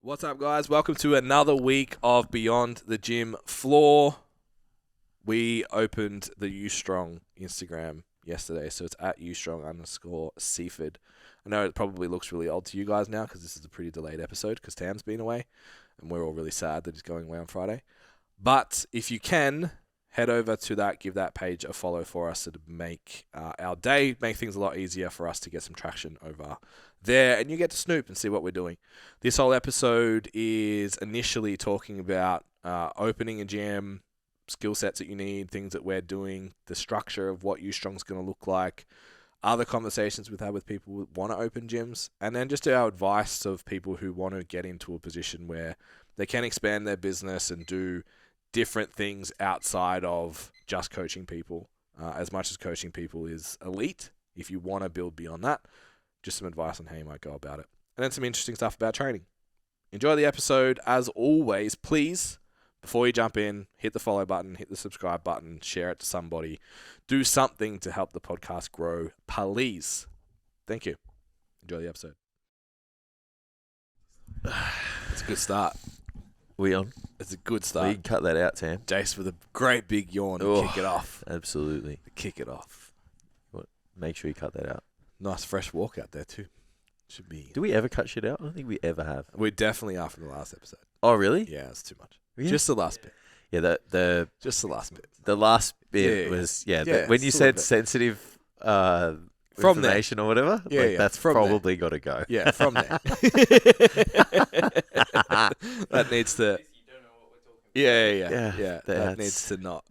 What's up, guys? Welcome to another week of Beyond the Gym Floor. We opened the Ustrong Instagram yesterday, so it's at Ustrong_Seaford. I know it probably looks really old to you guys now because this is a pretty delayed episode because Tam's been away, and we're all really sad that he's going away on Friday. But if you can, head over to that, give that page a follow for us to make our day, make things a lot easier for us to get some traction over there, and you get to snoop and see what we're doing. This whole episode is initially talking about opening a gym, skill sets that you need, things that we're doing, the structure of what Ustrong's going to look like, other conversations we've had with people who want to open gyms, and then just our advice of people who want to get into a position where they can expand their business and do different things outside of just coaching people. As much as coaching people is elite, if you want to build beyond that, just some advice on how you might go about it. And then some interesting stuff about training. Enjoy the episode. As always, please, before you jump in, hit the follow button, hit the subscribe button, share it to somebody. Do something to help the podcast grow, please. Thank you. Enjoy the episode. It's a good start. We on? It's a good start. We can cut that out, Tam. Jace with a great big yawn to kick it off. Absolutely. Kick it off. Make sure you cut that out. Nice fresh walk out there too. Should be. Do we ever cut shit out? I don't think we ever have. We definitely are from the last episode. Oh, really? Yeah, it's too much. Really? Just the last bit. Yeah, Just the last bit. the last bit was when you said sensitive information or whatever. That's from probably got to go. Yeah, from there. That needs to. Yeah. That needs to not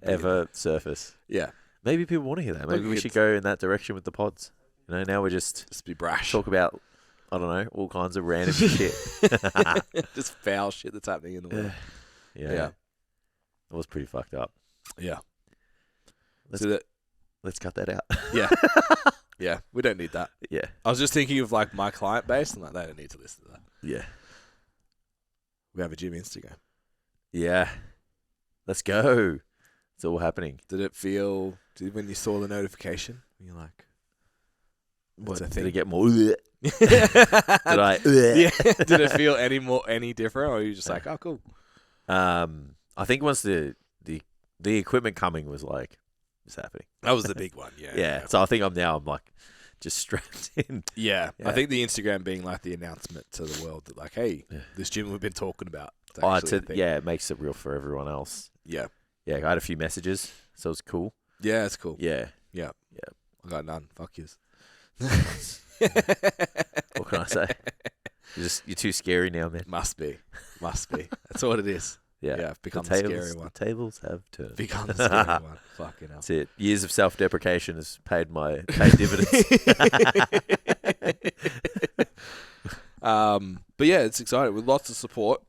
ever surface. Yeah. Maybe people want to hear that. Maybe we should go in that direction with the pods. You know, now we're just be brash. Talk about, I don't know, all kinds of random shit. Just foul shit that's happening in the world. Yeah. It was pretty fucked up. Yeah. Let's cut that out. Yeah. Yeah. We don't need that. Yeah. I was just thinking of like my client base and like they don't need to listen to that. Yeah. We have a gym Instagram. Yeah. Let's go. It's all happening. Did it feel, when you saw the notification, you're like, what's a thing? Did it get more? Did I? Yeah. Did it feel any different, or were you just like, oh, cool? I think once the equipment coming was like, it's happening. That was the big one, yeah. Yeah. So I think I'm like just strapped in. Yeah. I think the Instagram being like the announcement to the world that like, hey, this gym we've been talking about. It makes it real for everyone else. Yeah. Yeah, I had a few messages, so it's cool. Yeah, it's cool. Yeah. I got none. Fuck yous. What can I say? You're too scary now, man. Must be. That's what it is. Yeah, I've become the scary one. The tables have turned. Become the scary one. Fucking hell. That's it. Years of self-deprecation has paid dividends. But yeah, it's exciting with lots of support.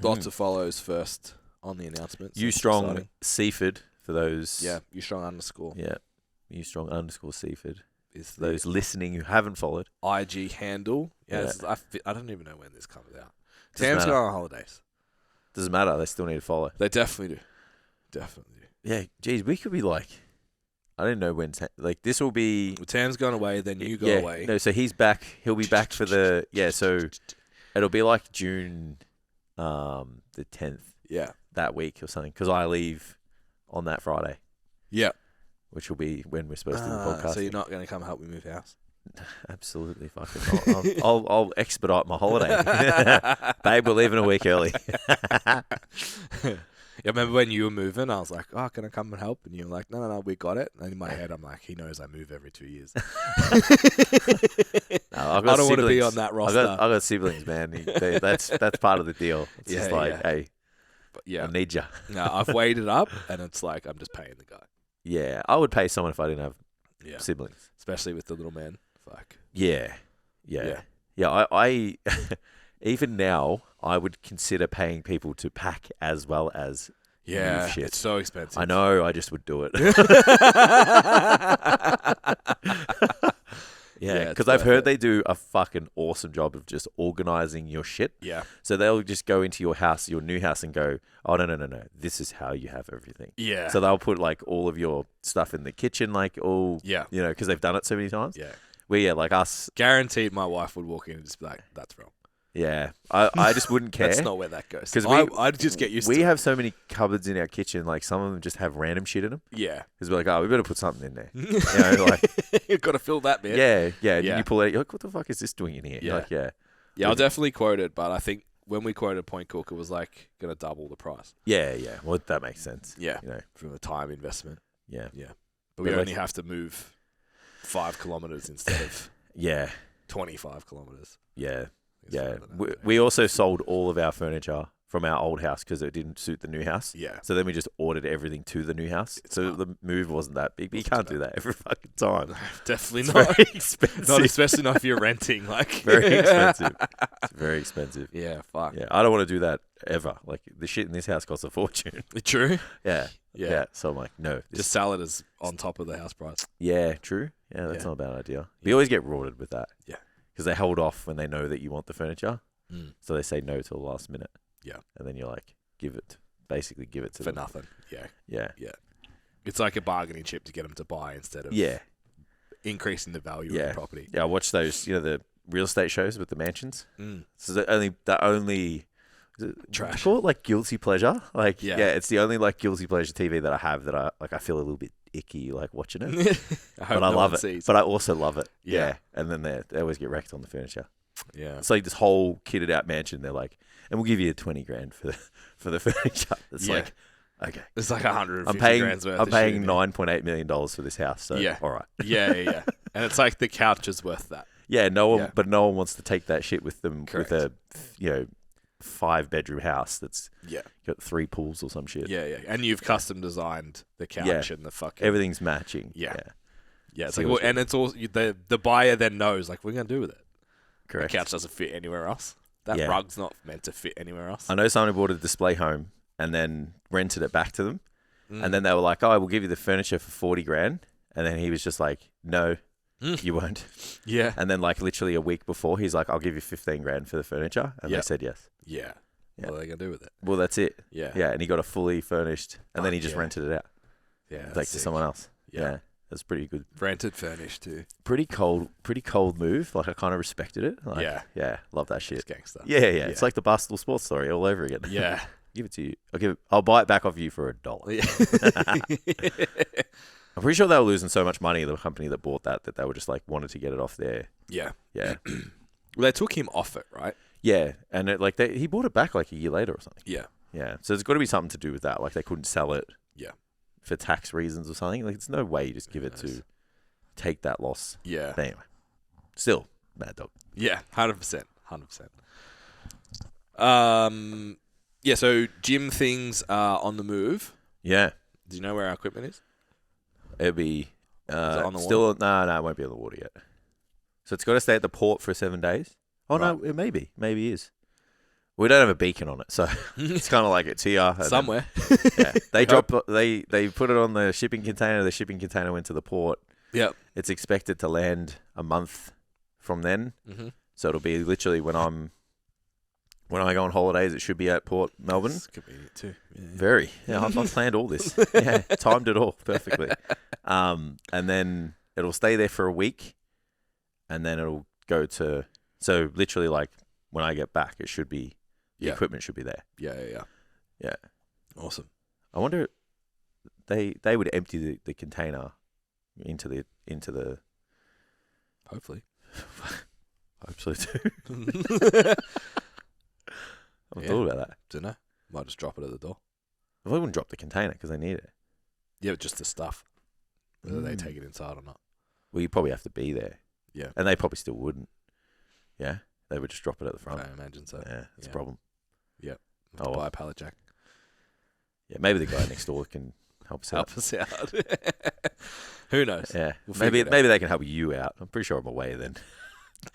Lots of follows first on the announcements. Ustrong Seaford for those. Yeah, Ustrong_. Yeah, Ustrong_Seaford is those listening who haven't followed. IG handle. Yeah. I don't even know when this comes out. Doesn't Tam's matter. going on holidays. Doesn't matter. They still need to follow. They definitely do. Yeah, geez, we could be like, I don't know when. This will be. Well, Tam's gone away, then you go away. No, so he's back. He'll be back for the So it'll be like June, the 10th. Yeah. That week or something, because I leave on that Friday. Yeah. Which will be when we're supposed to do the podcast. So you're not going to come help me move house? Absolutely fucking. I'll expedite my holiday. Babe, we're leaving a week early. I remember when you were moving, I was like, oh, can I come and help? And you were like, no, we got it. And in my head, I'm like, he knows I move every 2 years. I don't want to be on that roster. I've got siblings, man. That's part of the deal. It's just hey, but yeah, I need you. No, I've weighed it up, and it's like I'm just paying the guy. Yeah, I would pay someone if I didn't have siblings. Especially with the little man. Fuck. Yeah. I even now, I would consider paying people to pack as well as move shit. It's so expensive. I know, I just would do it. Yeah, because I've heard they do a fucking awesome job of just organizing your shit. Yeah. So they'll just go into your house, your new house, and go, oh, no. This is how you have everything. Yeah. So they'll put like all of your stuff in the kitchen, like all, because they've done it so many times. Yeah. Where, like us. Guaranteed my wife would walk in and just be like, that's wrong. Yeah, I just wouldn't care. That's not where that goes. 'Cause I'd just get used to it. We have so many cupboards in our kitchen, like some of them just have random shit in them. Yeah. Because we're like, oh, we better put something in there. You know, like, You've got to fill that bit. yeah. Yeah. You pull it out, you're like, what the fuck is this doing in here? You're like, yeah. Yeah, I'll definitely quote it, but I think when we quoted Point Cook, it was like going to double the price. Yeah. Well, that makes sense. Yeah. You know, From the time investment. yeah. But we But only have to move 5 kilometers instead of Yeah. 25 kilometers. Yeah. It's Yeah. further than that. We also sold all of our furniture from our old house because it didn't suit the new house. Yeah. So then we just ordered everything to the new house. So the move wasn't that big. But you can't do that every fucking time. Definitely It's not. very expensive. Not especially not if you're renting. Like Very expensive. It's very expensive. Yeah, fuck. Yeah, I don't want to do that ever. Like the shit in this house costs a fortune. True. Yeah. Yeah. So I'm like, no. Just sell it as on top of the house price. Yeah, true. Yeah, that's Yeah. not a bad idea. We always get rorted with that. Yeah. Because they hold off when they know that you want the furniture. Mm. So they say no till the last minute. Yeah. And then you're like, basically give it to For them. nothing. Yeah. Yeah. It's like a bargaining chip to get them to buy instead of Yeah. increasing the value of Yeah. the property. Yeah, I watch those, the real estate shows with the mansions. Mm. So the only Trash. call it like guilty pleasure. Like Yeah. it's the only like guilty pleasure TV that I have that I feel a little bit icky like watching it. I hope But I no love one it. sees. But I also love it. Yeah. Yeah. And then they always get wrecked on the furniture. Yeah. It's like this whole kitted out mansion. They're like, and we'll give you 20 grand for the furniture. It's Yeah. like, okay, It's like 150 I'm paying grand's worth I'm of paying shit. $9.8 million for this house. So Yeah. all right. Yeah. And it's like the couch is worth that. Yeah, no one, Yeah. but no one wants to take that shit with them Correct. with a 5-bedroom house that's Yeah. got 3 pools or some shit. Yeah. And you've custom designed the couch and the fucking Everything's matching. Yeah. Yeah, it's See like, what's well, and it's also the buyer then knows like, what are you gonna do with it? Correct. The couch doesn't fit anywhere else. That Yeah. rug's not meant to fit anywhere else. I know someone who bought a display home and then rented it back to them, Mm. and then they were like, "Oh, we'll give you the furniture for 40 grand," and then he was just like, "No, Mm. you won't." Yeah. And then like literally a week before, he's like, "I'll give you 15 grand for the furniture," and Yeah. they said yes. Yeah. Yeah. What are they gonna do with it? Well, that's it. Yeah. Yeah, and he got a fully furnished, and then he just yeah. rented it out Yeah. like that's to sick. someone else. Yeah. Yeah, that's pretty good. Rented, furnished too. Pretty cold move. Like I kind of respected it. Like, Yeah. love that It's shit. gangster. Yeah. It's like the Barstool Sports story all over again. Yeah. Give it to you. I'll buy it back off you for $1. Yeah. I'm pretty sure they were losing so much money, the company that bought that they were just like wanted to get it off there. Yeah. Yeah. Well, they took him off it, right? Yeah. And he bought it back like a year later or something. Yeah. Yeah. So there's got to be something to do with that. Like they couldn't sell it. Yeah. For tax reasons or something. Like it's no way you just give it knows? to take that loss. Yeah. But anyway. Still, mad dog. Yeah. 100%. 100%. Yeah. So gym things are on the move. Yeah. Do you know where our equipment is? It'll be it on the still no, it won't be on the water yet. So it's got to stay at the port for 7 days. Oh no, it maybe it is. We don't have a beacon on it, so it's kind of like it's here and then- Somewhere. yeah, they put it on the shipping container. The shipping container went to the port. Yep. It's expected to land a month from then, Mm-hmm. so it'll be literally when I go on holidays. It should be at Port Melbourne. It's convenient too. Yeah. Very. Yeah, I've planned all this. Yeah, timed it all perfectly. And then it'll stay there for a week, and then it'll go to. So literally, like when I get back, it should be the equipment should be there. Yeah. Awesome. I wonder they would empty the container into the. Hopefully. Hope so too. I haven't Yeah. thought about that. Don't know. Might just drop it at the door. I wouldn't drop the container because they need it. Yeah, just the stuff. Whether they take it inside or not. Well, you probably have to be there. Yeah. And they probably still wouldn't. Yeah. They would just drop it at the front. I imagine so. Yeah, that's a Yeah. problem. Have to well. buy a pallet jack. Yeah, maybe the guy next door can help us out. Help us out. Who knows? Yeah, We'll figure maybe it out. they can help you out. I'm pretty sure I'm away then.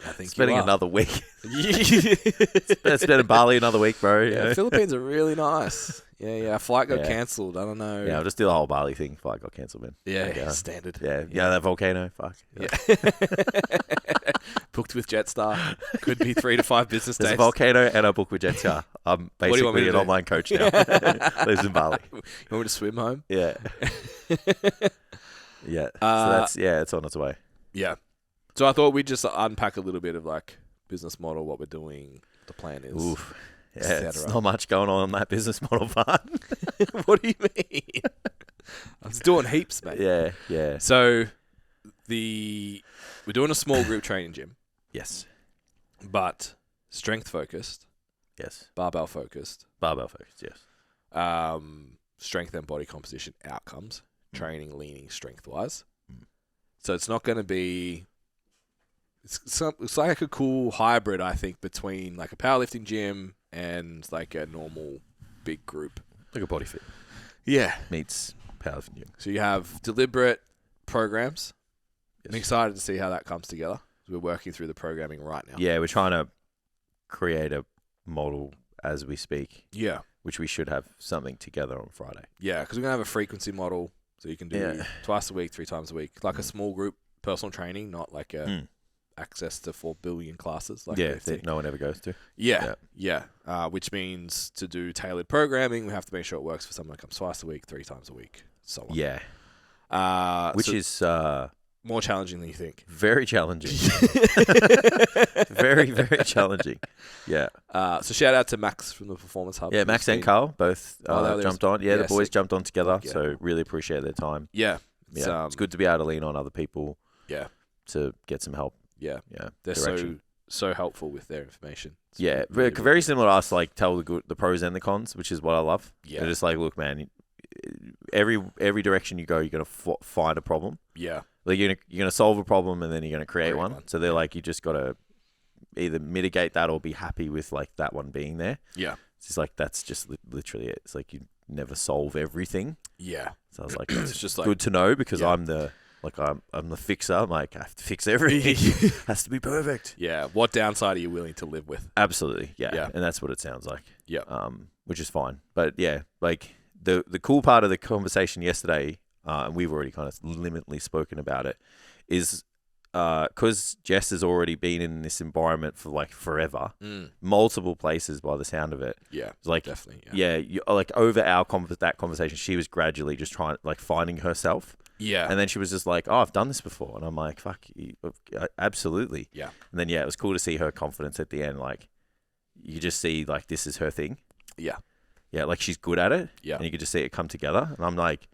I think Spending you are. another week. Yeah, Spending Bali another week, bro. you know? Philippines are really nice. Yeah. Our flight got Yeah. cancelled. I don't know. Yeah, I'll just do the whole Bali thing if I got cancelled, man. Yeah, standard. Yeah, that volcano. Fuck. Yeah. Booked with Jetstar. Could be 3 to 5 business There's days. a volcano and a book with Jetstar. I'm do you want me basically to an do? online coach now. Lives in Bali. You want me to swim home? Yeah. Yeah. So it's on its way. Yeah. So I thought we'd just unpack a little bit of like business model, what we're doing, the plan is. Oof. et Yeah, it's cetera. not much going on that business model part. What do you mean? I was doing heaps, mate. Yeah. So we're doing a small group training gym, Yes. but strength focused, Yes. barbell focused, Barbell focused, yes. strength and body composition outcomes, training, leaning, strength wise. Mm. So it's not going to be. It's like a cool hybrid, I think, between like a powerlifting gym and like a normal big group. Like a body fit Yeah. meets powerlifting gym. So you have deliberate programs. Yes. I'm excited to see how that comes together. We're working through the programming right now. Yeah, we're trying to create a model as we speak, Yeah. which we should have something together on Friday. Yeah, because we're going to have a frequency model. So you can do twice a week, 3 times a week. Like a small group personal training, not like a access to 4 billion classes. Like that no one ever goes to. Yeah. Which means to do tailored programming, we have to make sure it works for someone that comes twice a week, 3 times a week, so on. Yeah. Which is more challenging than you think. very challenging. Very, very challenging. Yeah. So shout out to Max from the Performance Hub. Yeah, Max and Carl both jumped on. Yeah, the boys sick. jumped on together. Yeah. So really appreciate their time. Yeah. Yeah, it's good to be able to lean on other people. Yeah. To get some help. Yeah. Yeah, They're direction. so helpful with their information. It's Yeah, really very similar to us. Like tell the pros and the cons, which is what I love. Yeah. They're just like, look, man, every direction you go, you're gonna find a problem. Yeah. Like you're gonna solve a problem and then you're gonna create one. So they're Yeah. like, you just gotta either mitigate that or be happy with like that one being there. Yeah. It's just like that's just literally it. It's like you never solve everything. Yeah. So I was like, It's just like good to know because yeah. I'm the fixer. I'm like, I have to fix everything. Has to be perfect. Yeah. What downside are you willing to live with? Absolutely. Yeah. Yeah. And that's what it sounds like. Yeah. Which is fine. But yeah, like the cool part of the conversation yesterday, and we've already kind of limitedly spoken about it, is because Jess has already been in this environment for like forever, multiple places by the sound of it. Yeah. Like Definitely. yeah, like over that conversation, she was gradually just trying like finding herself. Yeah. And then she was just like, oh, I've done this before. And I'm like, fuck, absolutely. Yeah. And then, yeah, it was cool to see her confidence at the end. Like, you just see, like, this is her thing. Yeah. Yeah, like, she's good at it. Yeah. And you could just see it come together. And I'm like,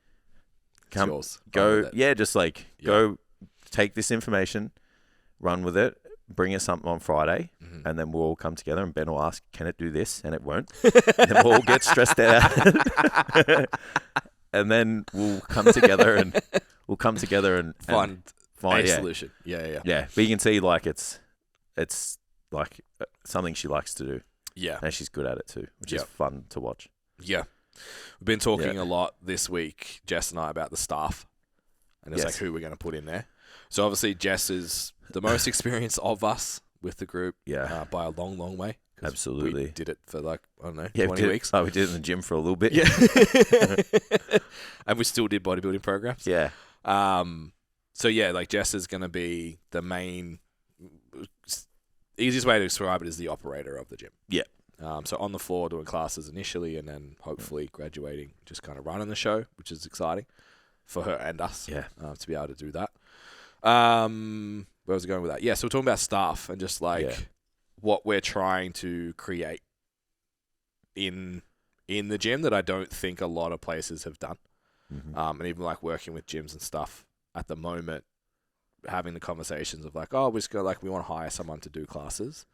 It's yours. go, yeah, just like, go take this information, run with it, bring us something on Friday, and then we'll all come together. And Ben will ask, can it do this? And it won't. And then we'll all get stressed out. And then we'll come together and Find a yeah. solution. Yeah. Yeah, but you can see like it's like something she likes to do, Yeah. and she's good at it too, which is fun to watch. Yeah. We've been talking a lot this week, Jess and I, about the staff and it's like who we're going to put in there. So obviously Jess is the most experienced of us with the group by a long, long way. Absolutely. We did it for like, I don't know, 20 weeks. Oh, we did it in the gym for a little bit. Yeah. And we still did bodybuilding programs. Yeah. So yeah, like Jess is going to be the main, easiest way to describe it is the operator of the gym. Yeah. So on the floor doing classes initially and then hopefully graduating, just kind of running the show, which is exciting for her and us to be able to do that. Where was I going with that? Yeah, so we're talking about staff and just like what we're trying to create in the gym that I don't think a lot of places have done. Mm-hmm. And even like working with gyms and stuff at the moment, having the conversations of like, oh, we're just gonna we want to hire someone to do classes.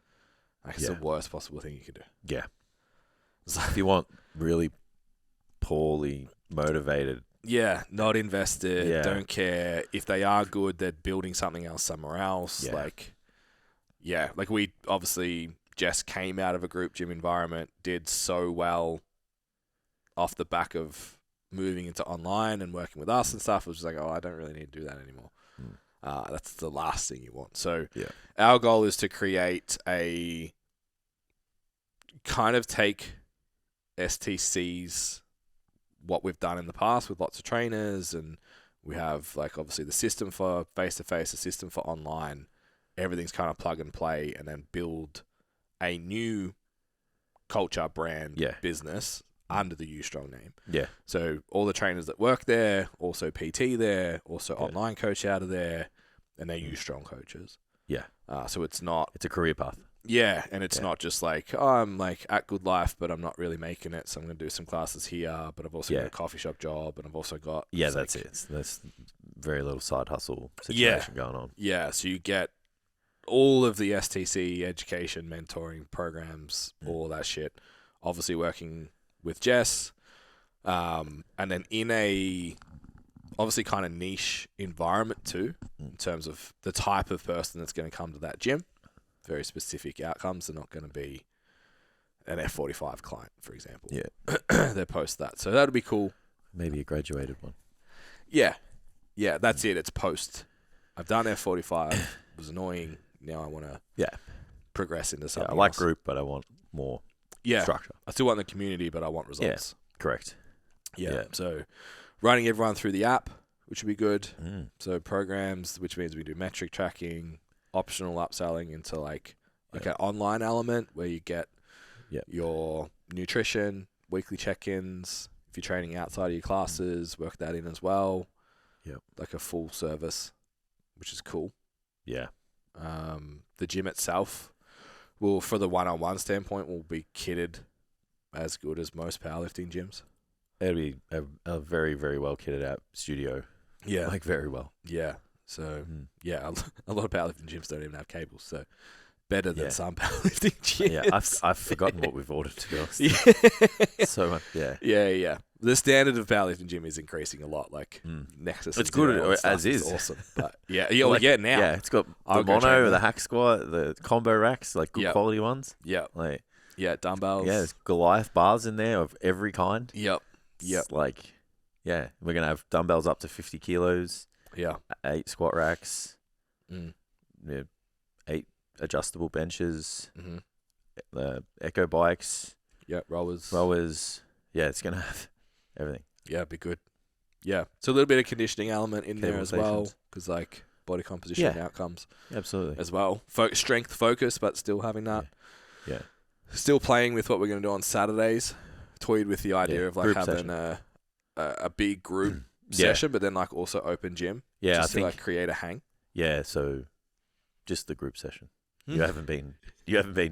Like it's the worst possible thing you could do. Yeah. If you want really poorly motivated. Yeah, not invested, don't care. If they are good, they're building something else somewhere else. Yeah. Like we obviously Jess came out of a group gym environment, did so well off the back of moving into online and working with us and stuff. It was just like, oh, I don't really need to do that anymore. That's the last thing you want. So our goal is to create a kind of take STC's what we've done in the past with lots of trainers, and we have like obviously the system for face-to-face, the system for online. Everything's kind of plug and play, and then build a new culture brand business under the Ustrong name. Yeah. So all the trainers that work there, also PT there, also online coach out of there, and they're Ustrong coaches. Yeah. So it's not... It's a career path. Yeah, and it's Yeah. not just like, oh, I'm like at Good Life, but I'm not really making it, so I'm going to do some classes here, but I've also got a coffee shop job, and I've also got... Yeah, that's it. There's very little side hustle Yeah. situation going on. Yeah, so you get all of the STC education, mentoring programs, all that shit. Obviously working with Jess, and then in a obviously kind of niche environment too, in terms of the type of person that's going to come to that gym. Very specific outcomes. They're not going to be an F45 client, for example. Yeah. They post that. So that'll be cool. Maybe a graduated one. Yeah. Yeah, that's it. It's post. I've done F45. It was annoying. Now I want to progress into something I like else. group, but I want more structure. I still want the community, but I want results. Correct. Yeah. So running everyone through the app, which would be good. So programs, which means we do metric tracking, optional upselling into like an online element where you get your nutrition, weekly check-ins. If you're training outside of your classes, work that in as well. Yep. Like a full service, which is cool. Yeah. The gym itself will, for the one-on-one standpoint, will be kitted as good as most powerlifting gyms. It'll be a very, very well kitted out studio. Yeah. Like very well. Yeah. So, a lot of powerlifting gyms don't even have cables, so better than some powerlifting gyms. Yeah, I've forgotten what we've ordered, to be honest. So much, Yeah. The standard of powerlifting gym is increasing a lot, like Nexus. It's good Zero and as stuff is. awesome. But now. Yeah, it's got the mono, the hack squat, the combo racks, like good quality ones. Yeah. Like, dumbbells. yeah, there's Goliath bars in there of every kind. Yep. It's like, we're going to have dumbbells up to 50 kilos. Yeah. 8 squat racks. 8 adjustable benches. The Echo bikes. Yeah, rowers. Yeah, it's going to have everything. Yeah, it'd be good. Yeah. So a little bit of conditioning element in there as well, stations. because like body composition and outcomes Absolutely. as well. Strength focus, but still having that. Yeah. Still playing with what we're going to do on Saturdays. Toyed with the idea of like group having a big group session, but then like also open gym. Yeah, just I think to like create a hang. Yeah, so just the group session. You haven't been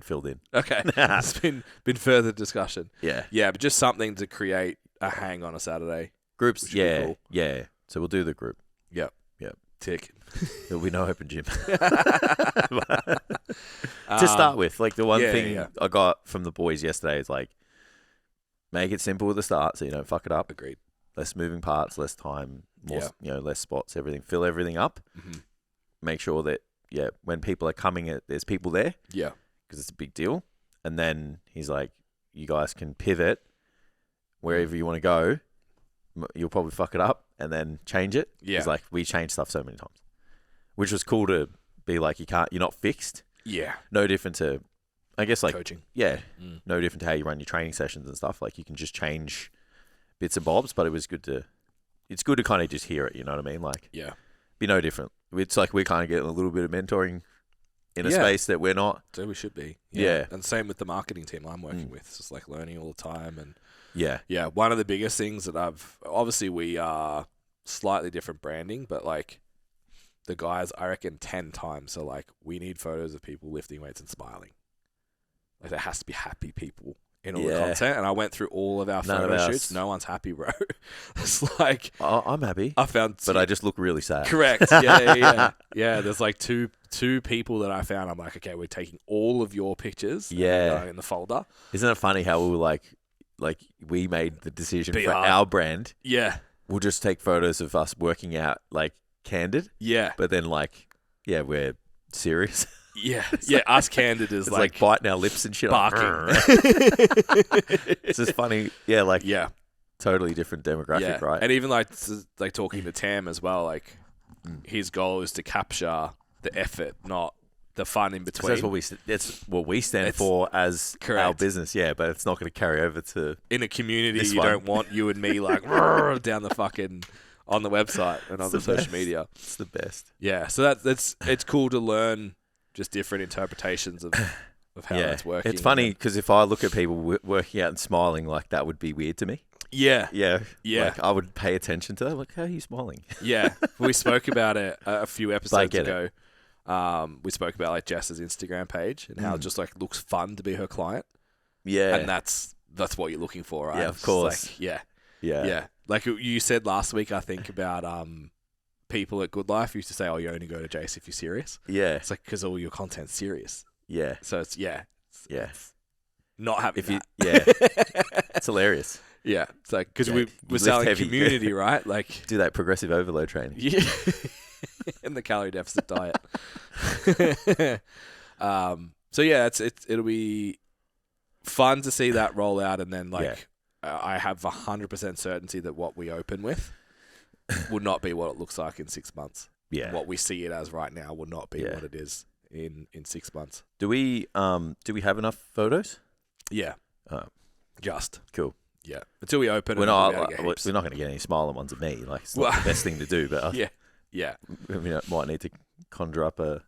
filled in. Okay. It's been further discussion. Yeah. Yeah, but just something to create a hang on a Saturday. Groups, which would be cool. Yeah. So we'll do the group. Yep. Tick. There'll be no open gym. To start with, like the one thing I got from the boys yesterday is like, make it simple at the start so you don't fuck it up. Agreed. Less moving parts, less time, more, less spots, everything. Fill everything up. Make sure that, when people are coming, there's people there. Yeah. Because it's a big deal. And then he's like, you guys can pivot wherever you want to go. You'll probably fuck it up and then change it. Yeah. It's like, we change stuff so many times. Which was cool to be like, you're not fixed. Yeah. No different to, I guess, like, coaching. Yeah. No different to how you run your training sessions and stuff. Like, you can just change bits and bobs, but it's good to kind of just hear it, you know what I mean? Like, be no different. It's like we're kind of getting a little bit of mentoring in a space that we're not. So we should be. Yeah. And same with the marketing team I'm working with. It's just like learning all the time. And yeah. One of the biggest things that obviously we are slightly different branding, but like the guys, I reckon 10 times. So like we need photos of people lifting weights and smiling. Like there has to be happy people in all the content. And I went through all of our photo shoots. No one's happy, bro. It's like, I'm happy. I found, but I just look really sad. Correct. Yeah. There's like two people that I found. I'm like, okay, we're taking all of your pictures. In the folder. Isn't it funny how we were like we made the decision for hard. our brand. Yeah. We'll just take photos of us working out like candid. Yeah. But then like, we're serious. Yeah. Us candid is it's like biting our lips and shit. Barking. It's just funny. Yeah. Like, totally different demographic, right? And even like talking to Tam as well, like his goal is to capture the effort, not the fun in between. That's what we stand for as our business, but it's not going to carry over to in a community. You one. don't want you and me like down the fucking on the website and on the social media. It's the best. Yeah, so it's cool to learn just different interpretations of how it's working. It's funny because if I look at people working out and smiling, like that would be weird to me. Yeah. Like I would pay attention to that. Like, how are you smiling? Yeah, we spoke about it a few episodes ago. We spoke about like Jess's Instagram page and how it just like looks fun to be her client. Yeah. And that's what you're looking for, right? Yeah, of It's course. Like, yeah. Yeah. Like you said last week, I think, about people at Good Life used to say, "Oh, you only go to Jace if you're serious." Yeah. It's like because all your content's serious. Yeah. So it's Yeah. not having If you, that. yeah. It's hilarious. Yeah, it's like because Yeah, we're lift selling heavy. community, right? Like Do that progressive overload training. yeah, and the calorie deficit diet. So yeah, it'll be fun to see that roll out, and then like I have 100% certainty that what we open with will not be what it looks like in 6 months. Yeah. What we see it as right now will not be what it is in 6 months. Do we have enough photos? Yeah, Oh, just cool. yeah. Until we open, We're and not we'll be able to get heaps. we're not going to get any smiling ones at me. Like it's not the best thing to do, but yeah. we might need to conjure up a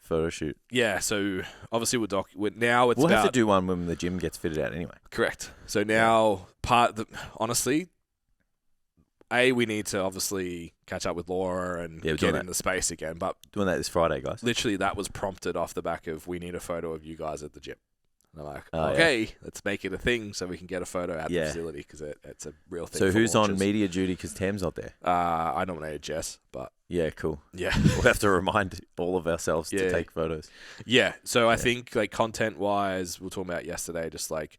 photo shoot. Yeah, so obviously now it's We'll about have to do one when the gym gets fitted out anyway. correct. So now honestly, we need to obviously catch up with Laura and Yeah, we're get doing in the space again. But Doing that this Friday, guys. literally, that was prompted off the back of we need a photo of you guys at the gym. And I'm like, Oh, okay, let's make it a thing so we can get a photo at the Yeah. facility because it's a real thing. So for who's on launches. media duty because Tam's not there? I nominated Jess, but Yeah, cool. yeah. We'll have to remind all of ourselves Yeah. to take photos. Yeah, so I think like content-wise, we were talking about yesterday, just like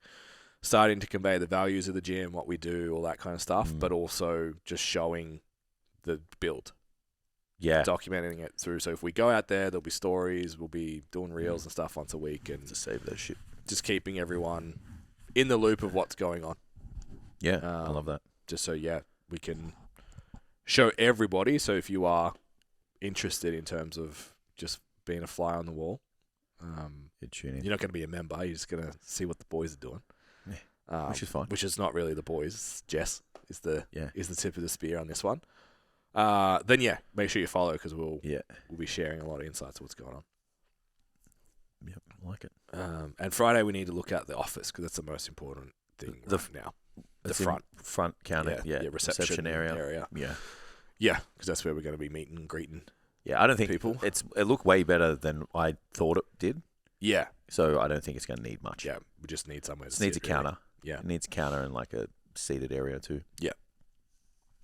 starting to convey the values of the gym, what we do, all that kind of stuff, but also just showing the build, Yeah. documenting it through. So if we go out there, there'll be stories, we'll be doing reels and stuff once a week, and To save that shit. just keeping everyone in the loop of what's going on. Yeah, I love that. Just so we can show everybody. So if you are interested in terms of just being a fly on the wall, Good tuning. you're not going to be a member. You're just going to see what the boys are doing. Which is fine. Which is not really the boys. Jess is the Yeah. tip of the spear on this one. Then make sure you follow because we'll be sharing a lot of insights of what's going on. Yep, I like it. And Friday we need to look at the office because that's the most important thing right now. The That's in front counter. Yeah. reception area. Yeah. Yeah, because that's where we're going to be meeting and greeting. Yeah, I don't think people. it looked way better than I thought it did. Yeah, So I don't think it's going to need much. yeah. We just need somewhere. It to needs a sit, really. counter. Yeah, It needs a counter and like a seated area too. yeah.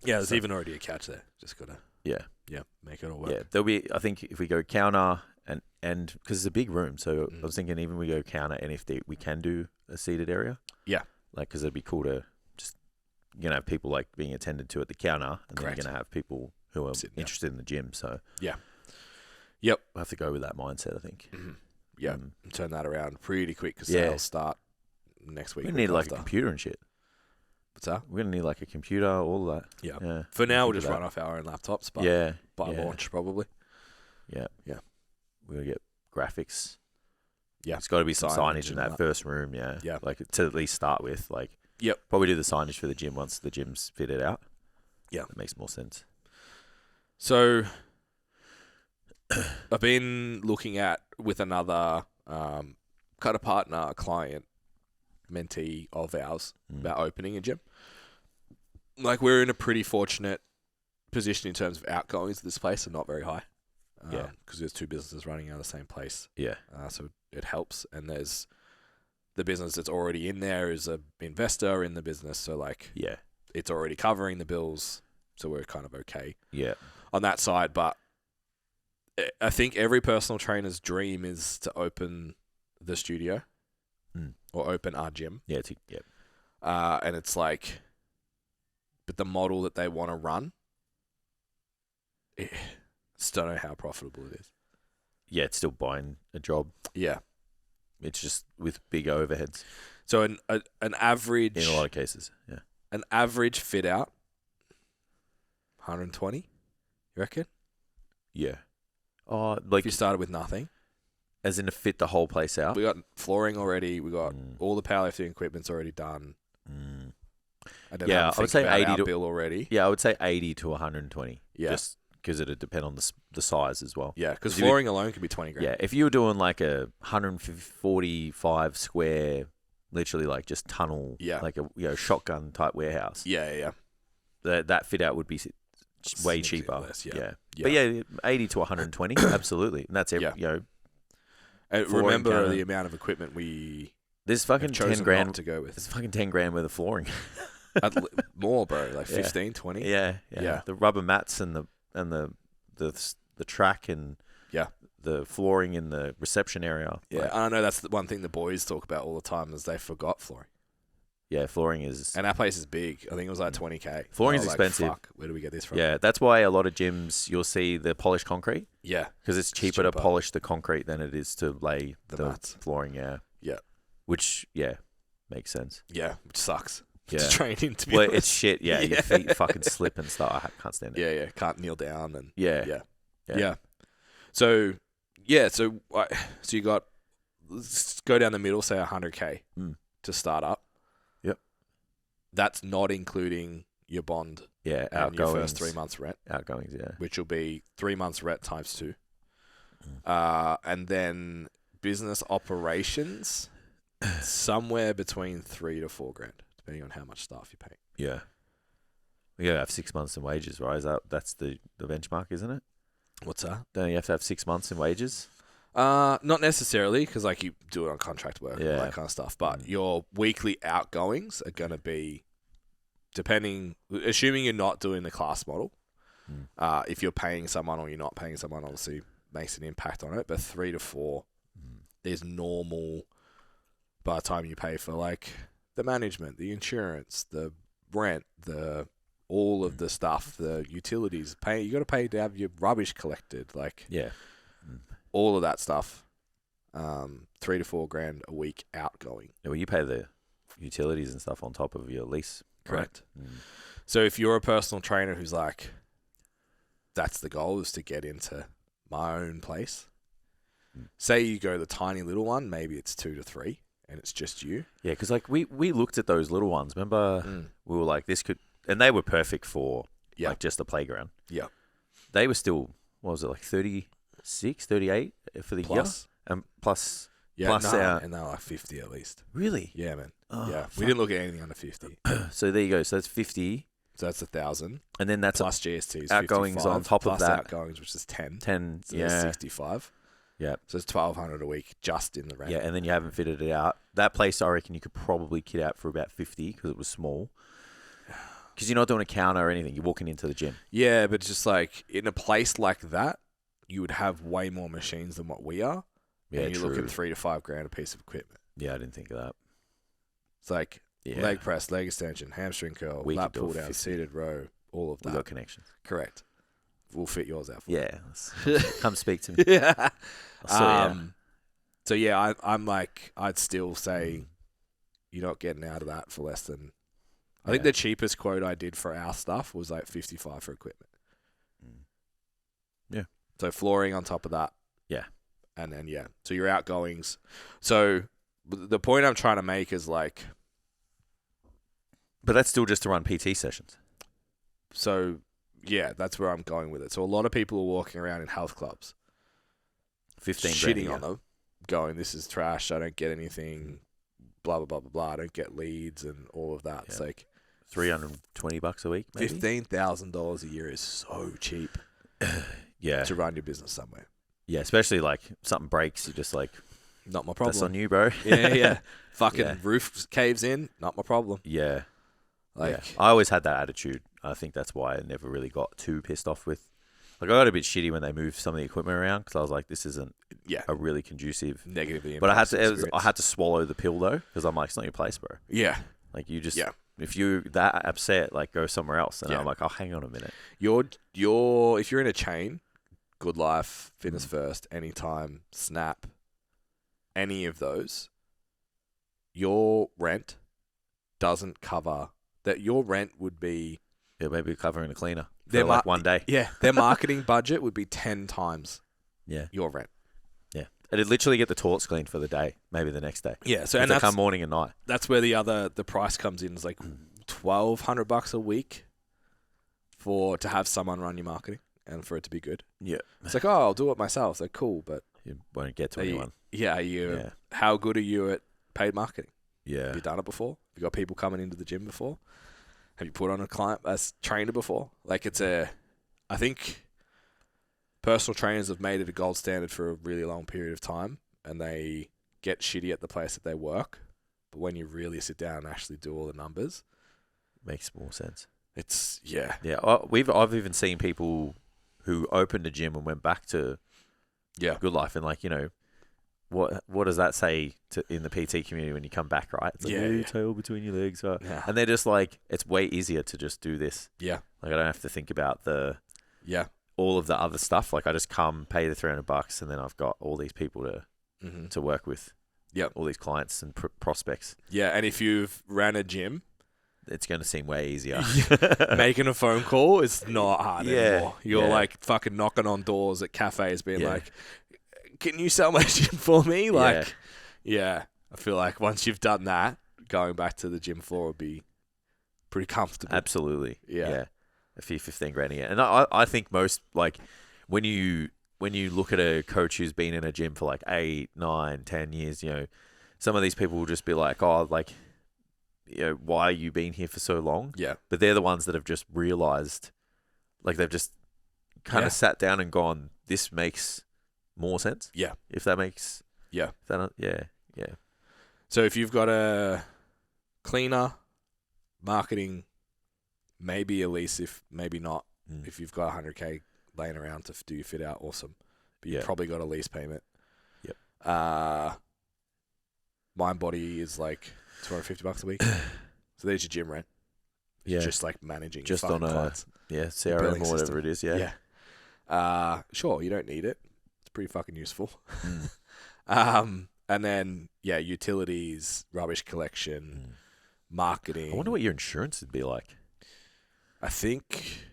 There's So- even already a couch there. Just gotta Yeah. make it all work. Yeah. There'll be. I think if we go counter and because it's a big room, so Mm. I was thinking even we go counter and if we can do a seated area. Yeah. Like because it'd be cool to just have people like being attended to at the counter, and then Correct. you're gonna have people who are Sitting down. interested in the gym. So Yeah. Yep. we'll have to go with that mindset. I think. Mhm. Yeah, Um, turn that around pretty quick because Yeah. sales start next week. we need week like after. a computer and shit. What's that? We're gonna need like a computer, all that. Yeah. Yeah. For now, we'll Think just of run that. off our own laptops, but Yeah. by yeah. launch probably. Yeah. Yeah. We're gonna get graphics. Yeah. It's got to be some Signage signage in and that that. first room. Yeah. Yeah. Like to at least start with. Like. Yep. Probably do the signage for the gym once the gym's fitted out. Yeah. That makes more sense. So I've been looking at with another kind of partner, a client, mentee of ours about opening a gym. Like we're in a pretty fortunate position in terms of outgoings to this place are not very high. Yeah. Because there's two businesses running out of the same place. Yeah. So it helps. And there's the business that's already in there is an investor in the business. So like Yeah. it's already covering the bills. So we're kind of okay Yeah. on that side. But I think every personal trainer's dream is to open the studio or open our gym. Yeah. And it's like, but the model that they want to run, just don't know how profitable it is. Yeah. It's still buying a job. Yeah. It's just with big overheads So an average in a lot of cases. Yeah. an average fit out, 120, you reckon? Yeah. Oh, If like you started with nothing. as in to fit the whole place out. We got flooring already. We got all the powerlifting equipment's already done. Mm. I don't Yeah, know. I would say 80 our to- bill already. Yeah, I would say 80 to 120. Yeah. Just because it'd depend on the size as well. Yeah, because If you- flooring alone could be 20 grand. Yeah, if you were doing like a 145 square, literally like just tunnel, Yeah. like a shotgun type warehouse, Yeah. that fit out would be way significantly cheaper. less, Yeah. Yeah. But yeah, 80 to 120, absolutely. And that's Yeah. flooring Remember counter. the amount of equipment we there's have fucking chosen 10 grand. not to go with. There's fucking 10 grand worth of flooring. More, bro. Like Yeah. 15, 20. Yeah. The rubber mats and the track and Yeah. the flooring in the reception area. Yeah, Like, I know that's the one thing the boys talk about all the time is they forgot flooring. yeah, flooring is. And our place is big. I think it was like 20K. Flooring I is was expensive. Fuck, where do we get this from? Yeah, that's why a lot of gyms you'll see the polished concrete Yeah. because it's cheaper to polish the concrete than it is to lay The mats. flooring. Yeah. Yeah. Which makes sense. Yeah, which sucks. Yeah. To train in, to be Well, honest. it's shit. Yeah, your feet fucking slip and stuff. I can't stand it. Yeah. Can't kneel down and Yeah. yeah. So you got, let's go down the middle, say 100K to start up. Yep. That's not including your bond Yeah, and your outgoings. first 3 months rent, Outgoings, yeah. which will be 3 months rent times 2. And then business operations, somewhere between 3 to 4 grand, depending on how much staff you pay. Yeah. You gotta have 6 months in wages, right? That's the benchmark, isn't it? What's that? Don't you have to have 6 months in wages? Not necessarily, because like you do it on contract work, Yeah. that kind of stuff. But your weekly outgoings are going to be, assuming you're not doing the class model. If you're paying someone or you're not paying someone, obviously makes an impact on it. But 3 to 4 is normal. By the time you pay for like the management, the insurance, the rent, all of the stuff, the utilities, you got to pay to have your rubbish collected, like all of that stuff. 3 to 4 grand a week outgoing. Yeah, well, you pay the utilities and stuff on top of your lease. Correct. Right? So if you're a personal trainer who's like, that's the goal, is to get into my own place. Say you go the tiny little one, maybe it's 2 to 3, and it's just you. Yeah, because like we looked at those little ones. Remember, we were like, this could, and they were perfect for like just a playground. Yeah. They were still, what was it, like 36, 38 for the Plus. year? And plus, Yeah, plus and they're like 50 at least. Really? Yeah, man. Oh, yeah, fuck. we didn't look at anything under 50. So there you go. So that's 50. So that's 1,000. And then that's Plus GSTs, outgoings 55, on top of plus that. outgoings, which is 10. 10. So there's Yeah. 65. Yeah. So it's 1,200 a week just in the rent. Yeah, and then you haven't fitted it out. That place, I reckon, you could probably kit out for about 50 because it was small. Because you're not doing a counter or anything. You're walking into the gym. Yeah, but it's just like in a place like that, you would have way more machines than what we are. Yeah, and you true. look at 3 to 5 grand a piece of equipment. Yeah, I didn't think of that. It's like Yeah. leg press, leg extension, hamstring curl, We lat could do pull a down, 50. seated row, all of We that. got connections. Correct. We'll fit yours out for you. Yeah. Come speak to me. Yeah. I'll sort you out. So yeah, I'm like, I'd still say you're not getting out of that for less than. I think the cheapest quote I did for our stuff was like 55 for equipment. Yeah. So flooring on top of that. Yeah. And then so your outgoings. So the point I'm trying to make is like, But that's still just to run PT sessions. so yeah, that's where I'm going with it. So a lot of people are walking around in health clubs, 15 shitting grand. on them, going, "This is trash. I don't get anything. Blah blah blah blah blah. I don't get leads and all of that." It's Yeah. like $320 a week, maybe? $15,000 a year is so cheap Yeah. to run your business somewhere. Yeah, especially like something breaks, you're just like, Not my problem. that's on you, bro. Yeah. Fucking Yeah. roof caves in. Not my problem. Yeah. Like, I always had that attitude. I think that's why I never really got too pissed off with. Like, I got a bit shitty when they moved some of the equipment around because I was like, this isn't a really conducive. Negatively. But I had impacts to. I had to swallow the pill though because I'm like, it's not your place, bro. Yeah. Like you just. Yeah. If you're that upset, like go somewhere else. And Yeah. I'm like, oh, hang on a minute. If you're in a chain, Good Life, Fitness First, Anytime, Snap, any of those, your rent doesn't cover that. Your rent would be Yeah, maybe covering a cleaner for Their like one day. Yeah, their marketing budget would be 10 times Yeah. your rent. Yeah. It'd literally get the toilets cleaned for the day, maybe the next day. Yeah, so If and they come morning and night. that's where the price comes in. It's like $1,200 a week to have someone run your marketing and for it to be good. Yeah. It's like, oh, I'll do it myself. It's like, cool, but You won't get to are you- anyone. yeah, how good are you at paid marketing? Yeah. Have you done it before? Have you got people coming into the gym before? Have you put on a client as trainer before? Like it's I think personal trainers have made it a gold standard for a really long period of time, and they get shitty at the place that they work. But when you really sit down and actually do all the numbers, Makes more sense. it's yeah. I've even seen people who opened a gym and went back to Good Life, and like, you know, what does that say in the PT community when you come back, right? It's like, tail between your legs, and they're just like, it's way easier to just do this. Yeah, like I don't have to think about all of the other stuff. Like I just come, pay the $300, and then I've got all these people to work with. Yep. All these clients and prospects. Yeah, and if you've ran a gym, it's going to seem way easier. Making a phone call is not hard anymore. You're like fucking knocking on doors at cafes being like, can you sell my gym for me? Like, I feel like once you've done that, going back to the gym floor would be pretty comfortable. Absolutely. Yeah. A few 15 grand a year. And I think most, like, when you look at a coach who's been in a gym for like 8, 9, 10 years, you know, some of these people will just be like, oh, like, you know, why are you been here for so long? Yeah. But they're the ones that have just realized, like, they've just kind of sat down and gone, this makes more sense. Yeah. If that makes. Yeah. Yeah. So if you've got a cleaner, marketing, maybe a lease, if maybe not, if you've got $100K laying around to do your fit out, awesome. But you've probably got a lease payment. Yep. Mind Body is like $250 a week. So there's your gym rent. It's just like managing just your on clients. CRM or whatever it is. Yeah. Sure, you don't need it. It's pretty fucking useful. And then utilities, rubbish collection, marketing. I wonder what your insurance would be like. I think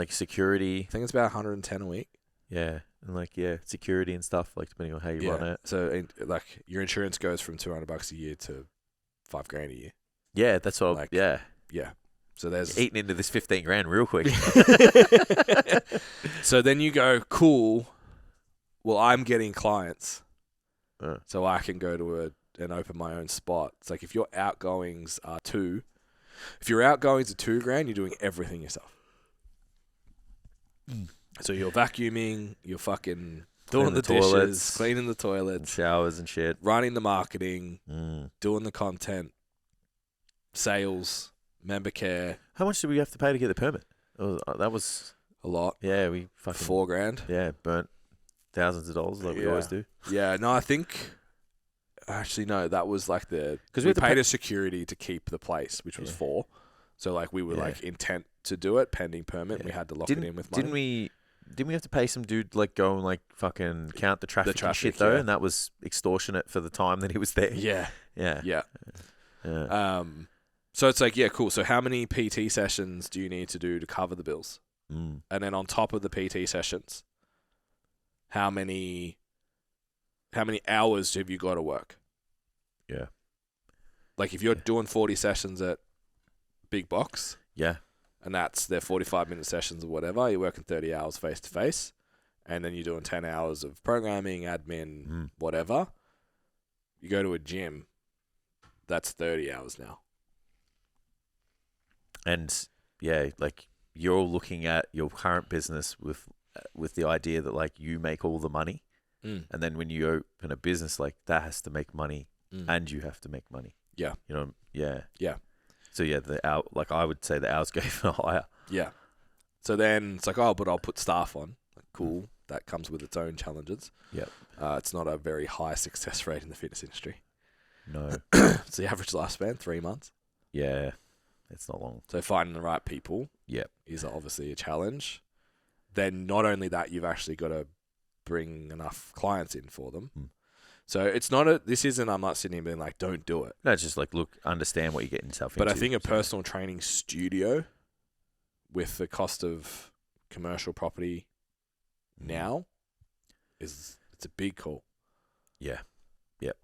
security. I think it's about 110 a week. Yeah, and security and stuff, like depending on how you run it. So like your insurance goes from $200 a year to $5,000 a year. Yeah, that's what. Yeah. So there's eating into this 15 grand real quick. So then you go, cool. Well, I'm getting clients, so I can go to and open my own spot. It's like if your outgoings are $2,000, if your outgoings are $2,000, you're doing everything yourself. So you're vacuuming, you're fucking doing the dishes, toilets, cleaning the toilets, and showers and shit, running the marketing, doing the content, sales, member care. How much did we have to pay to get the permit? That was a lot. Yeah, we fucking $4,000. Yeah, burnt thousands of dollars like we always do. Yeah, no, I think actually no, that was like because we paid a security to keep the place, which was $4,000. So like we were like intent to do it pending permit. And we had to lock it in with money. Didn't we have to pay some dude like go and like fucking count the traffic and shit though? And that was extortionate for the time that he was there. Yeah. Yeah. So it's like, cool. So how many PT sessions do you need to do to cover the bills? And then on top of the PT sessions, how many hours have you got to work? Yeah. Like if you're doing 40 sessions at Big Box. Yeah. And that's their 45-minute sessions or whatever. You're working 30 hours face-to-face. And then you're doing 10 hours of programming, admin, whatever. You go to a gym, that's 30 hours now. And, like you're looking at your current business with the idea that, like, you make all the money. And then when you open a business, like, that has to make money and you have to make money. Yeah. You know? Yeah. Yeah. So I would say the hours go even higher. Yeah. So then it's like, but I'll put staff on. Like, cool. That comes with its own challenges. Yep. It's not a very high success rate in the fitness industry. No. It's the average lifespan, 3 months. Yeah. It's not long. So finding the right people is obviously a challenge. Then not only that, you've actually got to bring enough clients in for them. So it's not I'm not sitting here being like, don't do it. No, it's just like, look, understand what you're getting yourself into. But I think a personal training studio with the cost of commercial property now it's a big call. Yeah. Yep.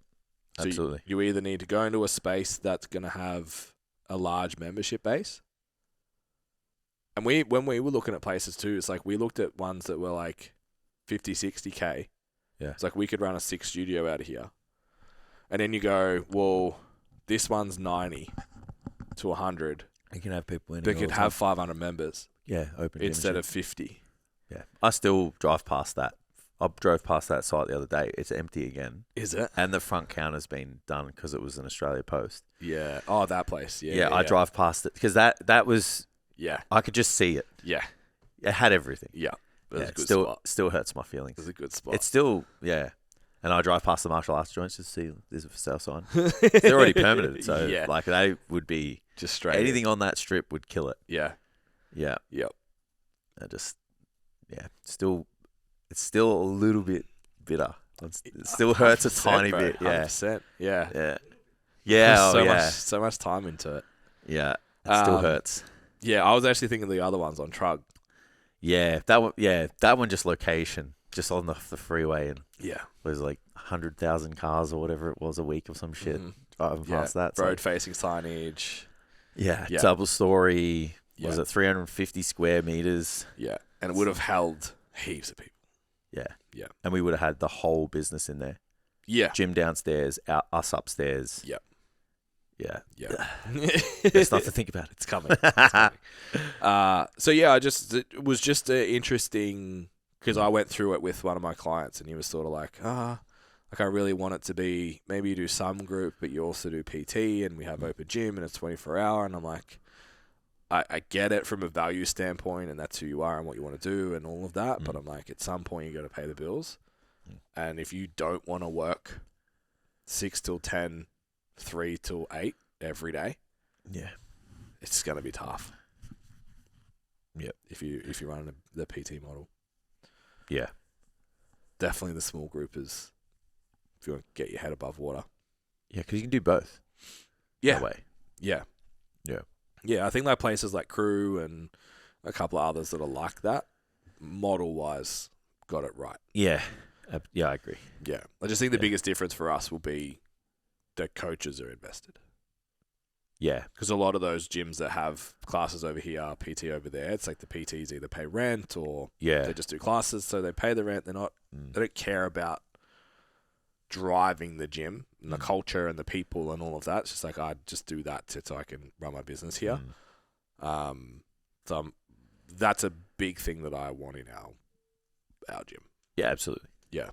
So absolutely. You either need to go into a space that's going to have a large membership base. And when we were looking at places too, it's like we looked at ones that were like 50, 60K. Yeah. It's like we could run a 6 studio out of here. And then you go, well, this one's 90 to 100. You can have people in. But could have 500 members. open gym instead and of 50. Yeah, I still drive past that. I drove past that site the other day. It's empty again. Is it? And the front counter's been done because it was an Australia Post. Yeah. Oh, that place. Yeah. Yeah, I drive past it because that was. Yeah. I could just see it. Yeah. It had everything. Yeah. It was Yeah, a good still spot. still hurts my feelings. It was a good spot. It's still and I drive past the martial arts joints to see there's a for sale sign. They're already permitted, so like they would be just straight. Anything on that strip would kill it. Yeah. Yeah. Yep. It's still a little bit bitter. It still hurts a tiny bit. Yeah. 100%. Yeah. Yeah. Yeah. So much time into it. Yeah. It still hurts. Yeah, I was actually thinking the other ones on Trug. Yeah, that one. Yeah, that one just location, just on the freeway, and there's like 100,000 cars or whatever it was a week or some shit driving past that. Road facing signage. Yeah, double story. Yeah. Was it 350 square meters? Yeah, and it would have held heaps of people. Yeah, yeah, and we would have had the whole business in there. Yeah, gym downstairs, us upstairs. Yeah. Yeah. Let's not to think about it. It's coming. It's coming. So yeah, it was just interesting because I went through it with one of my clients, and he was sort of like, like I really want it to be maybe you do some group, but you also do PT, and we have open gym, and it's 24-hour, and I'm like, I get it from a value standpoint, and that's who you are and what you want to do, and all of that. But I'm like, at some point you got to pay the bills, and if you don't want to work 6 till 10. 3 till 8 every day. Yeah, it's gonna be tough. Yep. If you run the PT model. Yeah. Definitely the small group is if you want to get your head above water. Yeah, because you can do both. Yeah. That way. Yeah. Yeah. Yeah, I think like places like Crew and a couple of others that are like that, model wise, got it right. Yeah. Yeah, I agree. Yeah. I just think the biggest difference for us will be the coaches are invested. Yeah. Because a lot of those gyms that have classes over here, PT over there, it's like the PTs either pay rent or they just do classes, so they pay the rent. They don't care about driving the gym and the culture and the people and all of that. It's just like, I just do that so I can run my business here. So that's a big thing that I want in our gym. Yeah, absolutely. Yeah.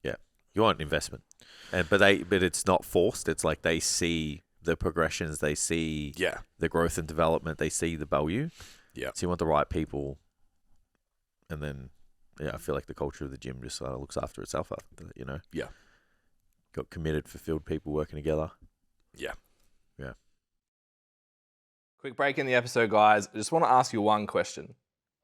Yeah. You want investment. But it's not forced. It's like they see the progressions, they see the growth and development, they see the value. Yeah. So you want the right people, and then I feel like the culture of the gym just looks after itself. Yeah. Got committed, fulfilled people working together. Yeah. Yeah. Quick break in the episode, guys. I just want to ask you one question: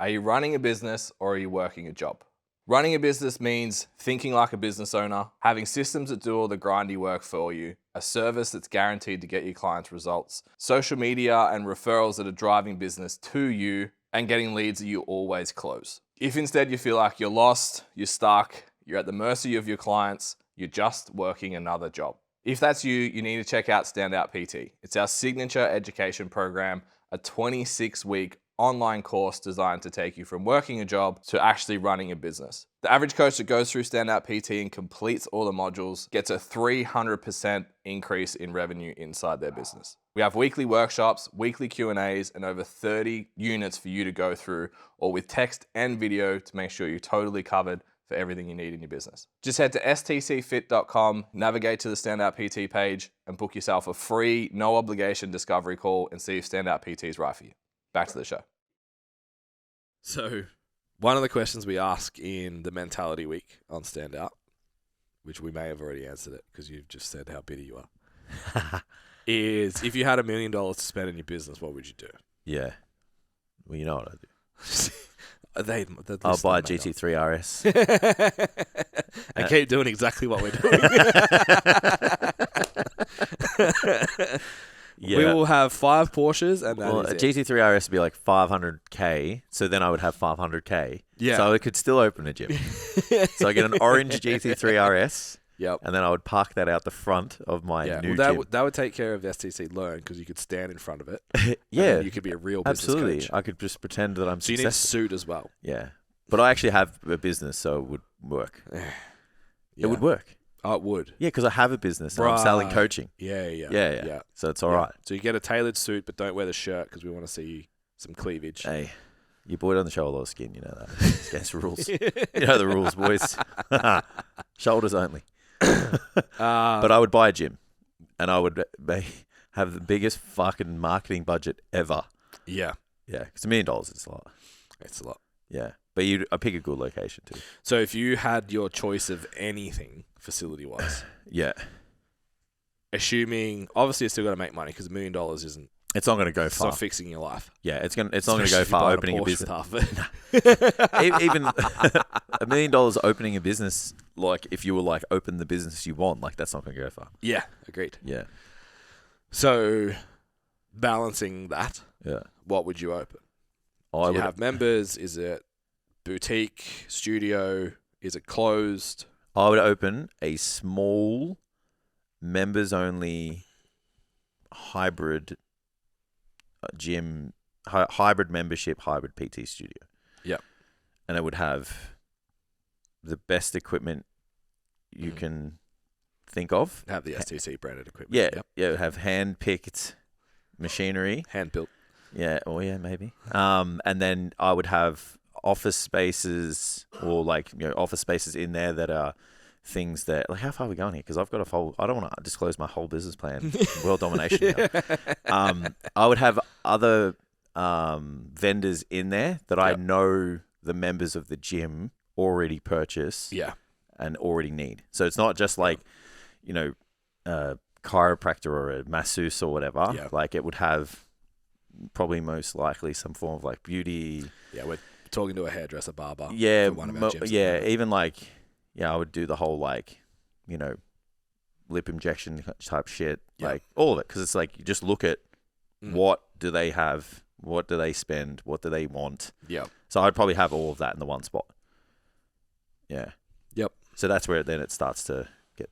are you running a business or are you working a job? Running a business means thinking like a business owner, having systems that do all the grindy work for you, a service that's guaranteed to get your clients results, social media and referrals that are driving business to you, and getting leads that you always close. If instead you feel like you're lost, you're stuck, you're at the mercy of your clients, you're just working another job. If that's you, you need to check out Standout PT. It's our signature education program, a 26-week online course designed to take you from working a job to actually running a business. The average coach that goes through Standout PT and completes all the modules gets a 300% increase in revenue inside their business. We have weekly workshops, weekly Q&As, and over 30 units for you to go through, all with text and video to make sure you're totally covered for everything you need in your business. Just head to stcfit.com, navigate to the Standout PT page, and book yourself a free, no obligation discovery call and see if Standout PT is right for you. Back to the show. So, one of the questions we ask in the Mentality Week on Standout, which we may have already answered it because you've just said how bitter you are, is if you had $1 million to spend in your business, what would you do? Yeah. Well, you know what I do. I'll buy a GT3 RS. And keep doing exactly what we're doing. Yeah. We will have 5 Porsches, and a GT3 RS would be like $500K, so then I would have $500K. Yeah. So I could still open a gym. So I get an orange GT3 RS, and then I would park that out the front of my new gym. That would take care of STC Learn because you could stand in front of it. Yeah. You could be a real business absolutely. coach. I could just pretend that I'm successful. You need a suit as well. Yeah. But I actually have a business, so it would work. It would work. Oh, it would. Yeah, because I have a business and I'm selling coaching. Yeah. So it's all right. So you get a tailored suit, but don't wear the shirt because we want to see some cleavage. Hey, Your boy doesn't show a lot of skin, you know that. It's against the rules. You know the rules, boys. Shoulders only. But I would buy a gym, and I would have the biggest fucking marketing budget ever. Yeah. Yeah, because $1 million is a lot. It's a lot. Yeah, but I pick a good location too. So if you had your choice of anything facility-wise, Yeah, assuming obviously you still got to make money because $1 million isn't. it's not going to go It's far. not fixing your life. Yeah, it's not going to Especially go if you're far buying opening a Porsche business. Stuff. Even $1 million opening a business, like if you were like open the business you want, like that's not going to go far. Yeah, agreed. Yeah, So balancing that, yeah. what would you open? I Do you would have members? Is it boutique, studio? Is it closed? I would open a small members only hybrid gym, hybrid membership, hybrid PT studio. Yep. And it would have the best equipment you can think of. Have the STC branded equipment. Yeah. Yep. Yeah. It would have hand picked machinery. Hand built. Yeah. Oh yeah, maybe. And then I would have office spaces or office spaces in there that are things that how far are we going here? Because I've got I don't want to disclose my whole business plan, world domination. Now. I would have other vendors in there that I know the members of the gym already purchase and already need. So it's not just like, a chiropractor or a masseuse or whatever. Yeah. Like it would have probably most likely some form of like beauty. Yeah, we're talking to a hairdresser, barber. Yeah, for one of our gyms. even I would do the whole lip injection type shit, like all of it, because it's like you just look at what do they have, what do they spend, what do they want. Yeah. So I'd probably have all of that in the one spot. Yeah. Yep. So that's where then it starts to get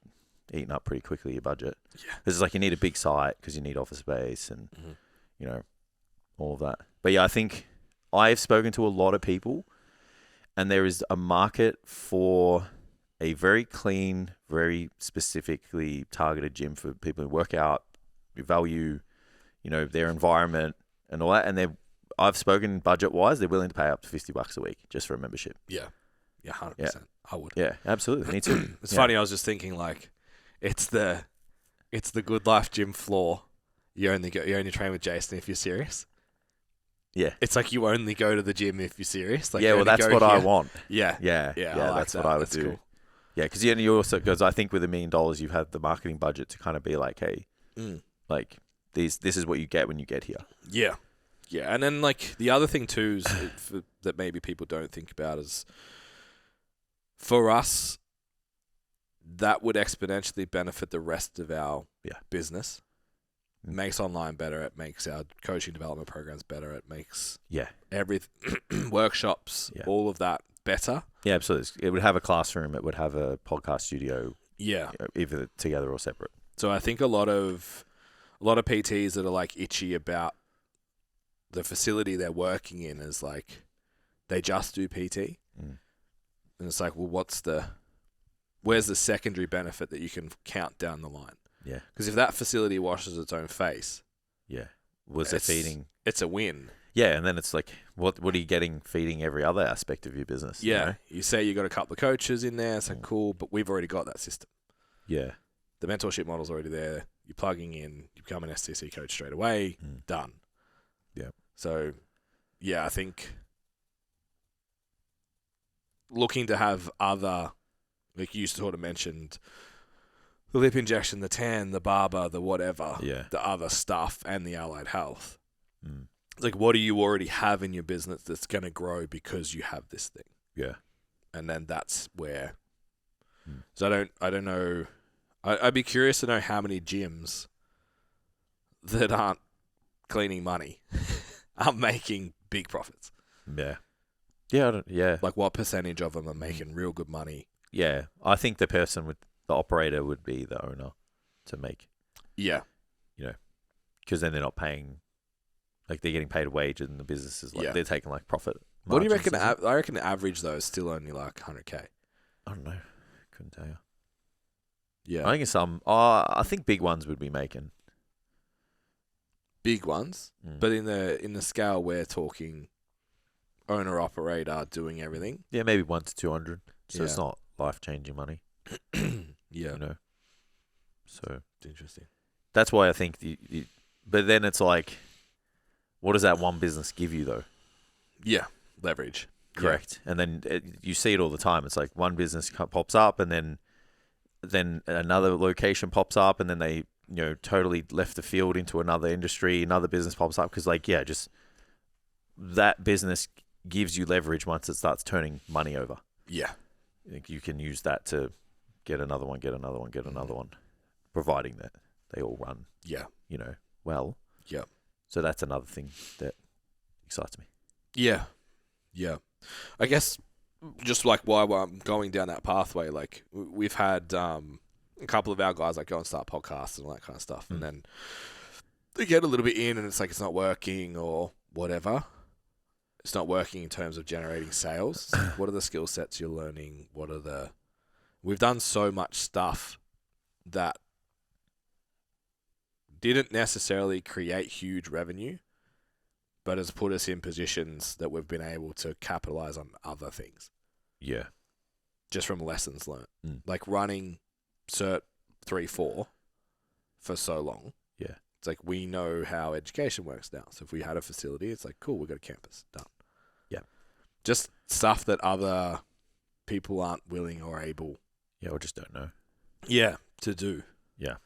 eaten up pretty quickly, your budget. Yeah. Because it's like you need a big site because you need office space and all of that. But yeah, I think I've spoken to a lot of people, and there is a market for a very clean, very specifically targeted gym for people who work out, who value, their environment and all that. And I've spoken budget-wise, they're willing to pay up to $50 a week just for a membership. Yeah. Yeah, 100%. Yeah. I would. Yeah, absolutely. Me too. It's funny, I was just thinking it's the Good Life gym floor. You only train with Jason if you're serious. Yeah. It's like you only go to the gym if you're serious. Like that's what I want. Yeah. Yeah. I like that's that. what I would That's do. cool. Yeah, because you also, because I think with $1 million, you have the marketing budget to kind of be like, hey, this is what you get when you get here. Yeah. Yeah. And then the other thing too is that maybe people don't think about is for us, that would exponentially benefit the rest of our business. It makes online better. It makes our coaching development programs better. It makes everything workshops, all of that better. Yeah, absolutely. It would have a classroom. It would have a podcast studio. Yeah, either together or separate. So I think a lot of PTs that are itchy about the facility they're working in is they just do PT, and it's well, where's the secondary benefit that you can count down the line? Yeah. Because if that facility washes its own face, was it feeding? It's a win. Yeah, and then it's what are you getting feeding every other aspect of your business? Yeah. You say you got a couple of coaches in there, it's cool, but we've already got that system. Yeah. The mentorship model's already there. You're plugging in, you become an STC coach straight away, done. Yeah. So, I think looking to have other, you sort of mentioned, the lip injection, the tan, the barber, the whatever, the other stuff, and the allied health. It's what do you already have in your business that's going to grow because you have this thing? Yeah. And then that's where. So I don't know. I'd be curious to know how many gyms that aren't cleaning money are making big profits. Yeah. Yeah. Yeah. What percentage of them are making real good money? Yeah. I think the operator would be the owner to make. Yeah. Because then they're not paying, they're getting paid a wage and the business is they're taking profit. What do you reckon? I reckon the average though is still only $100K. I don't know. Couldn't tell you. Yeah. I think some. I think big ones would be making Big ones, but in the scale we're talking, owner operator doing everything. Yeah, maybe 100 to 200. So it's Yeah. not life-changing money, Yeah, you know. So it's interesting. that's why I think but then it's like, what does that one business give you though? Yeah, leverage. Correct. And then you see it all the time. It's like one business pops up, and then another location pops up, and then they totally left the field into another industry. Another business pops up because just that business gives you leverage once it starts turning money over. Yeah, You can use that to get another one, get another one, get another one, providing that they all run, yeah, well. yeah, So that's another thing that excites me. yeah, yeah. I guess just like while I'm going down that pathway, like we've had a couple of our guys like go and start podcasts and all that kind of stuff, and then they get a little bit in, and it's like it's not working or whatever. It's not working in terms of generating sales. What are the skill sets you're learning? We've done so much stuff that didn't necessarily create huge revenue, but has put us in positions that we've been able to capitalize on other things. Yeah. Just from lessons learned. Like running Cert 3-4 for so long. Yeah. It's like we know how education works now. So if we had a facility, it's like, cool, we've got a campus. Done. Yeah. Just stuff that other people aren't willing or able. Yeah, or just don't know. Yeah, to do. Yeah.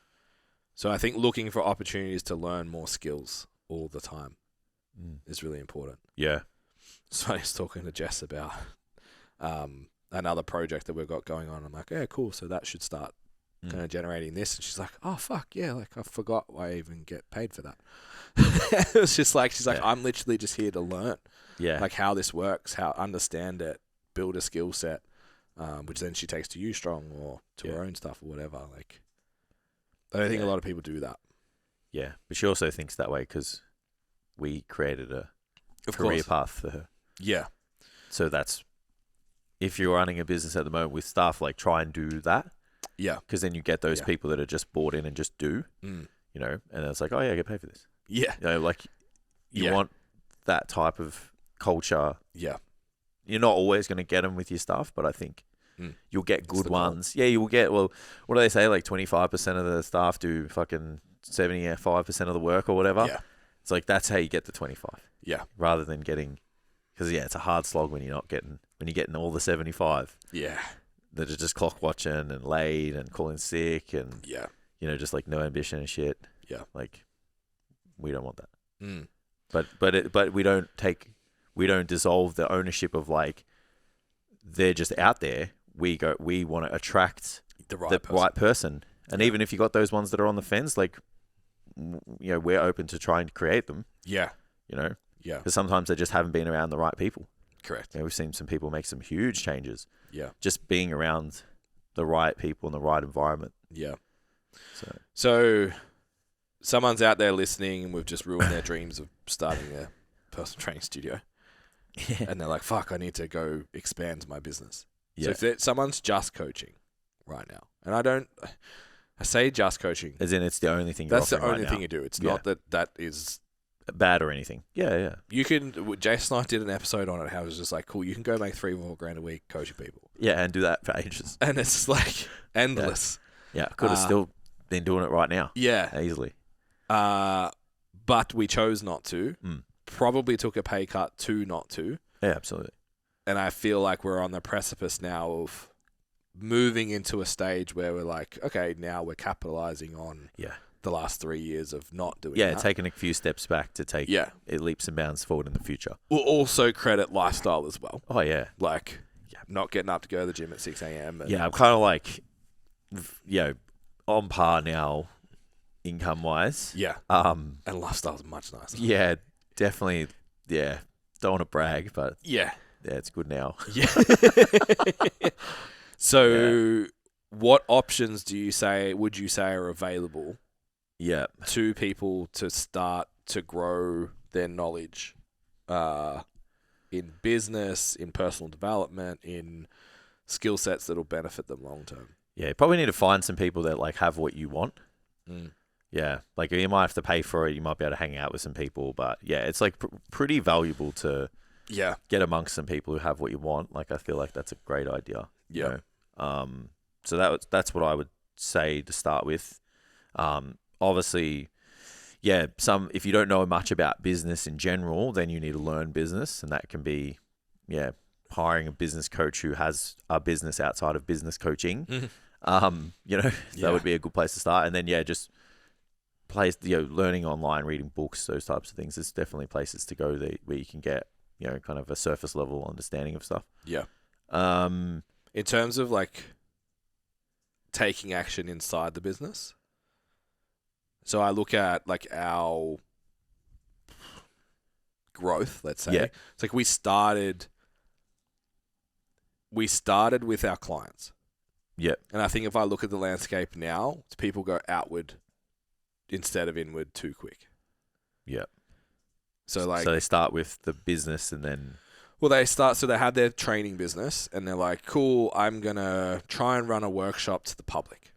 So I think looking for opportunities to learn more skills all the time is really important. Yeah. So I was talking to Jess about another project that we've got going on. I'm like, yeah, cool. So that should start kind of generating this. And she's like, oh, fuck, yeah. Like, I forgot I even get paid for that. It was just like, she's like, I'm literally just here to learn. Yeah. Like how this works, how understand it, build a skill set, which then she takes to Ustrong or to her own stuff or whatever. Like, I don't think a lot of people do that. Yeah. But she also thinks that way because we created a Of career course. path for her. Yeah. So that's, if you're running a business at the moment with staff, like try and do that. Yeah. Because then you get those people that are just bought in and just do, and it's like, oh yeah, I get paid for this. Yeah. Like you want that type of culture. Yeah. You're not always going to get them with your stuff, but I think you'll get good ones. Yeah, you will get, well, what do they say? Like 25% of the staff do fucking 75% of the work or whatever. Yeah. It's like, that's how you get the 25. Yeah. Rather than getting, because it's a hard slog when you're getting all the 75. Yeah. That are just clock watching and late and calling sick and, Yeah. just like no ambition and shit. Yeah. Like, we don't want that. Mm. But we don't dissolve the ownership of like, they're just out there. We want to attract The right person. And even if you got those ones that are on the fence, like, we're open to trying to create them. Yeah. Yeah. Because sometimes they just haven't been around the right people. Correct. We've seen some people make some huge changes. Yeah. Just being around the right people in the right environment. Yeah. So someone's out there listening and we've just ruined their dreams of starting a personal training studio. Yeah. And they're like, fuck, I need to go expand my business. Yeah. So if someone's just coaching right now, and I say just coaching. As in, it's the only thing you're That's the offering only right thing now. you do. It's not that is bad or anything. Yeah. You can. Jason and I did an episode on it. How it was just like, cool. You can go make $3-4 a week coaching people. Yeah, and do that for ages. And it's like endless. Yeah, could have still been doing it right now. Yeah, easily. But we chose not to. Mm. Probably took a pay cut to not to. Yeah, absolutely. And I feel like we're on the precipice now of moving into a stage where we're like, okay, now we're capitalizing on the last 3 years of not doing that. Yeah, taking a few steps back to take leaps and bounds forward in the future. We'll also credit lifestyle as well. Oh, yeah. Like, not getting up to go to the gym at 6 a.m. Yeah, I'm kind of like, on par now, income-wise. Yeah. And lifestyle's much nicer. Yeah, definitely. Yeah, don't want to brag, but yeah, it's good now. Yeah. So, what options would you say are available? Yeah. To people to start to grow their knowledge, in business, in personal development, in skill sets that'll benefit them long term. Yeah, you probably need to find some people that like have what you want. Mm. Yeah, like you might have to pay for it. You might be able to hang out with some people, but yeah, it's like pretty valuable to Yeah. get amongst some people who have what you want. Like, I feel like that's a great idea. you Yeah. know. So that's what I would say to start with. Obviously, yeah, if you don't know much about business in general, then you need to learn business, and that can be, hiring a business coach who has a business outside of business coaching. That would be a good place to start. And then, just learning online, reading books, those types of things. There's definitely places to go where you can get, kind of a surface level understanding of stuff. Yeah. In terms of like taking action inside the business. So I look at like our growth, let's say. Yeah. It's like we started with our clients. Yeah. And I think if I look at the landscape now, it's people go outward instead of inward too quick. Yeah. So they start with the business and then... Well, they have their training business and they're like, cool, I'm going to try and run a workshop to the public.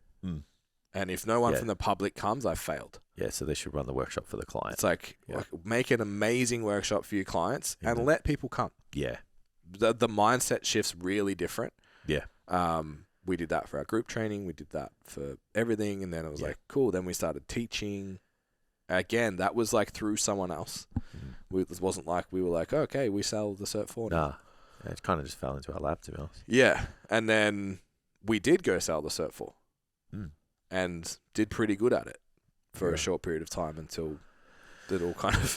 And if no one from the public comes, I've failed. Yeah, so they should run the workshop for the client. It's like make an amazing workshop for your clients and let people come. Yeah. The mindset shift's really different. Yeah. We did that for our group training. We did that for everything. And then it was like, cool. Then we started teaching. Again, that was like through someone else. It wasn't like we were like, okay, we sell the Cert 4 now. Nah. Yeah, it kind of just fell into our lap, to be honest. Yeah. And then we did go sell the Cert 4 and did pretty good at it for a short period of time until it all kind of,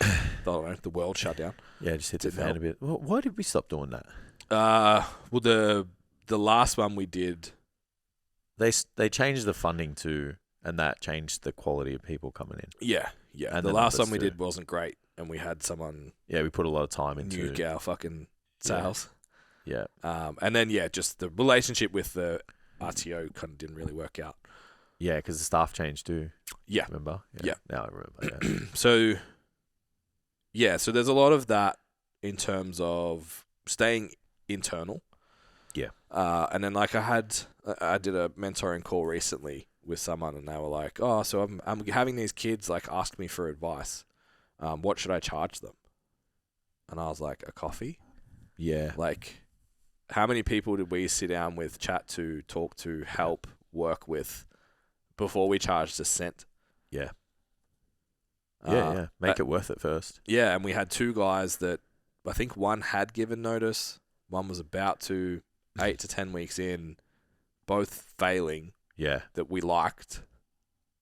the world shut down. Yeah, just hit the fan a bit. Well, why did we stop doing that? Well, the last one we did... They changed the funding too, and that changed the quality of people coming in. Yeah, yeah. And the last one we did wasn't great, and we had someone... Yeah, we put a lot of time into... Nuke our fucking sales. Yeah. And then, just the relationship with the RTO kind of didn't really work out. Yeah, because the staff changed too. Yeah. Remember? Yeah. Now I remember, yeah. So there's a lot of that in terms of staying internal. Yeah. And then like I did a mentoring call recently with someone and they were like, oh, so I'm having these kids like ask me for advice. What should I charge them? And I was like, a coffee? Yeah. Like, how many people did we sit down with, chat to, talk to, help, work with before we charged a cent? Yeah. Make it worth it first. Yeah, and we had two guys that I think one had given notice, one was about to, 8 to 10 weeks in, both failing. Yeah. That we liked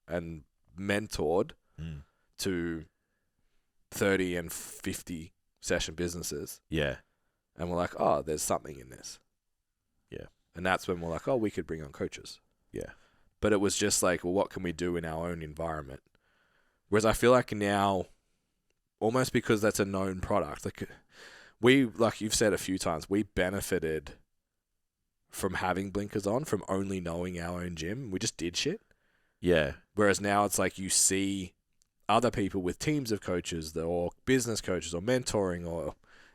and mentored to 30 and 50 session businesses. Yeah. And we're like, oh, there's something in this. Yeah. And that's when we're like, oh, we could bring on coaches. Yeah. But it was just like, well, what can we do in our own environment? Whereas I feel like now, almost because that's a known product, like you've said a few times, we benefited from having blinkers on, from only knowing our own gym. We just did shit. Yeah. Whereas now it's like you see other people with teams of coaches or business coaches or mentoring, or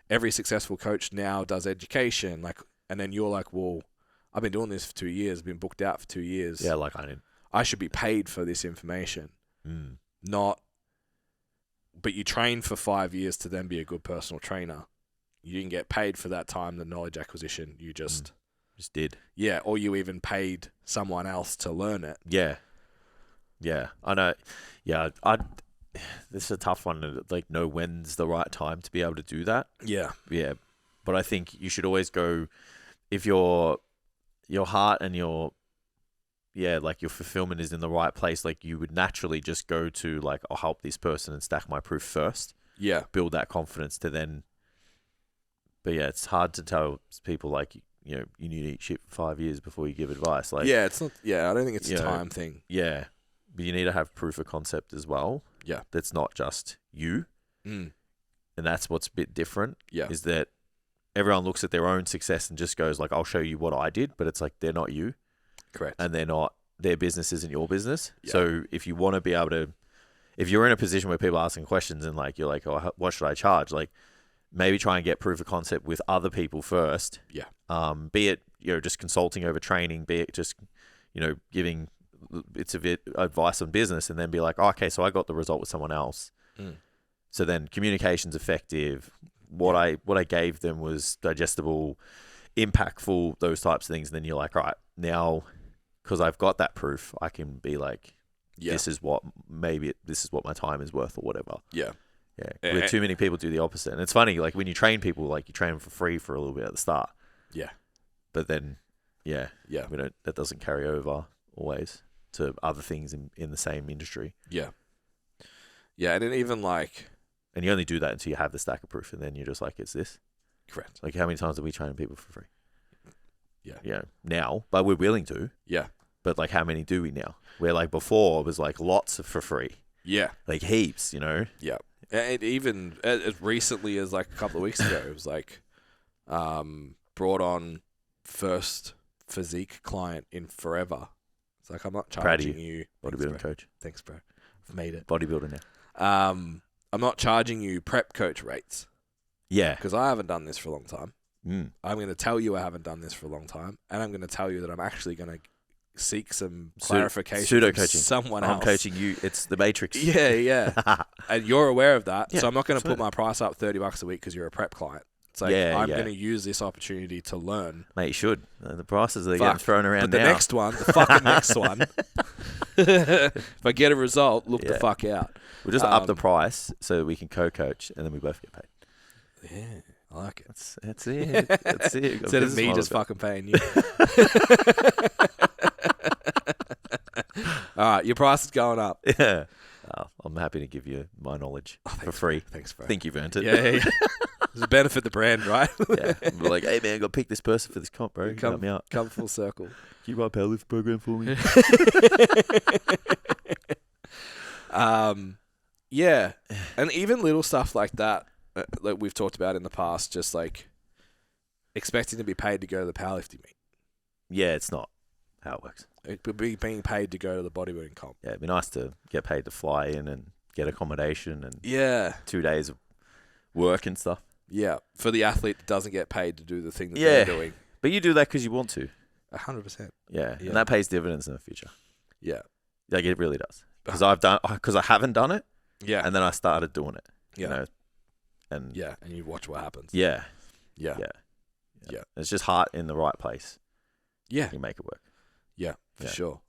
every successful coach now does education. And then you're like, well, I've been doing this for 2 years, been booked out for 2 years. Yeah, I should be paid for this information. But you train for 5 years to then be a good personal trainer. You didn't get paid for that time, the knowledge acquisition. You just did. Yeah, or you even paid someone else to learn it. Yeah. Yeah, I know. Yeah, this is a tough one to know when's the right time to be able to do that. Yeah. Yeah. But I think you should always go, if your heart and your fulfillment is in the right place, you would naturally just go to I'll help this person and stack my proof first. Yeah. Build that confidence to then. But yeah, it's hard to tell people you need to eat shit for 5 years before you give advice. It's not. Yeah, I don't think it's a time thing. Yeah, but you need to have proof of concept as well. Yeah, that's not just you. And that's what's a bit different. Yeah, is that everyone looks at their own success and just goes I'll show you what I did, but it's they're not you. Correct. And they're not. Their business isn't your business. Yeah. So if you want to be able to, if you're in a position where people are asking questions and you're like, oh, what should I charge? Maybe try and get proof of concept with other people first. Yeah. Be it just consulting over training, be it just giving bits of advice on business, and then be like, oh, okay, so I got the result with someone else. So then communication's effective, what I gave them was digestible, impactful, those types of things. And then you're like, all right, now because I've got that proof, I can be like, this is what my time is worth or whatever. Yeah. Yeah. Where too many people do the opposite. And it's funny, like when you train people, like you train them for free for a little bit at the start. Yeah. But then, that doesn't carry over always to other things in the same industry. Yeah. Yeah. And then even like, and you only do that until you have the stack of proof, and then you're just like, it's this. Correct. Like how many times are we training people for free? Yeah. Yeah. Now, but we're willing to. Yeah. But like, how many do we now? Where like before it was like lots for free. Yeah. Like heaps, you know? Yeah. And even as recently as like a couple of weeks ago, it was like brought on first physique client in forever. It's like, I'm not charging you. Bodybuilding coach. Thanks, bro. I've made it. Bodybuilder now. I'm not charging you prep coach rates. Yeah. Because I haven't done this for a long time. Mm. I'm going to tell you I haven't done this for a long time. And I'm going to tell you that I'm actually going to seek some clarification pseudo from coaching. someone else. I'm coaching you. It's the Matrix. Yeah. And you're aware of that. Yeah, so I'm not going to put absolutely. my price up $30 a week because you're a prep client. It's like, I'm going to use this opportunity to learn. Mate, you should. The prices are getting thrown around but now. The next one, the fucking next one, if I get a result, look the fuck out. We'll just up the price so that we can co-coach and then we both get paid. Yeah, I like it. That's it. That's it. Instead of me just fucking paying you. All right, your price is going up. Yeah. I'm happy to give you my knowledge for free. Thanks, bro. I think you've earned it. Yeah. Does it benefit the brand, right? Yeah. We're like, hey, man, got to pick this person for this comp, bro. Help me out. Come full circle. Can you write a powerlift program for me? Yeah. And even little stuff like that, like we've talked about in the past, just like expecting to be paid to go to the powerlifting meet. Yeah, it's not how it works. It would be being paid to go to the bodybuilding comp. Yeah, it'd be nice to get paid to fly in and get accommodation and 2 days of work and stuff. Yeah, for the athlete that doesn't get paid to do the thing that they're doing. But you do that because you want to. 100%. Yeah, and that pays dividends in the future. Yeah. Like it really does. Because I haven't done it. Yeah. And then I started doing it. Yeah. You know, and and you watch what happens. Yeah. It's just heart in the right place. Yeah. You make it work. Yeah, for sure.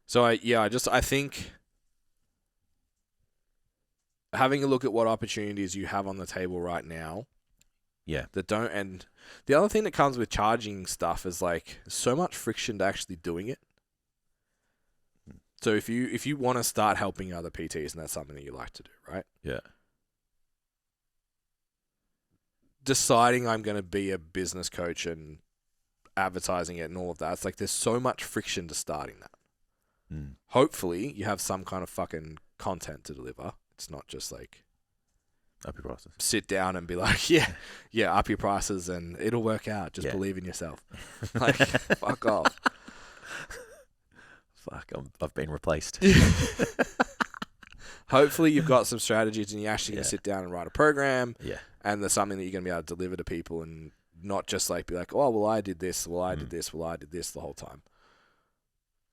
So I think having a look at what opportunities you have on the table right now. Yeah. And the other thing that comes with charging stuff is like so much friction to actually doing it. So if you want to start helping other PTs and that's something that you like to do, right? Yeah. Deciding I'm going to be a business coach and advertising it and all of that. It's like there's so much friction to starting that. Mm. Hopefully you have some kind of fucking content to deliver. It's not just like up your prices. Sit down and be like, yeah, up your prices and it'll work out. Just believe in yourself. Like, fuck off. Fuck, I've been replaced. Hopefully you've got some strategies and you're actually going to sit down and write a program. Yeah. And there's something that you're going to be able to deliver to people and not just like be like, oh, well, I did this, well, I did this, well, I did this the whole time.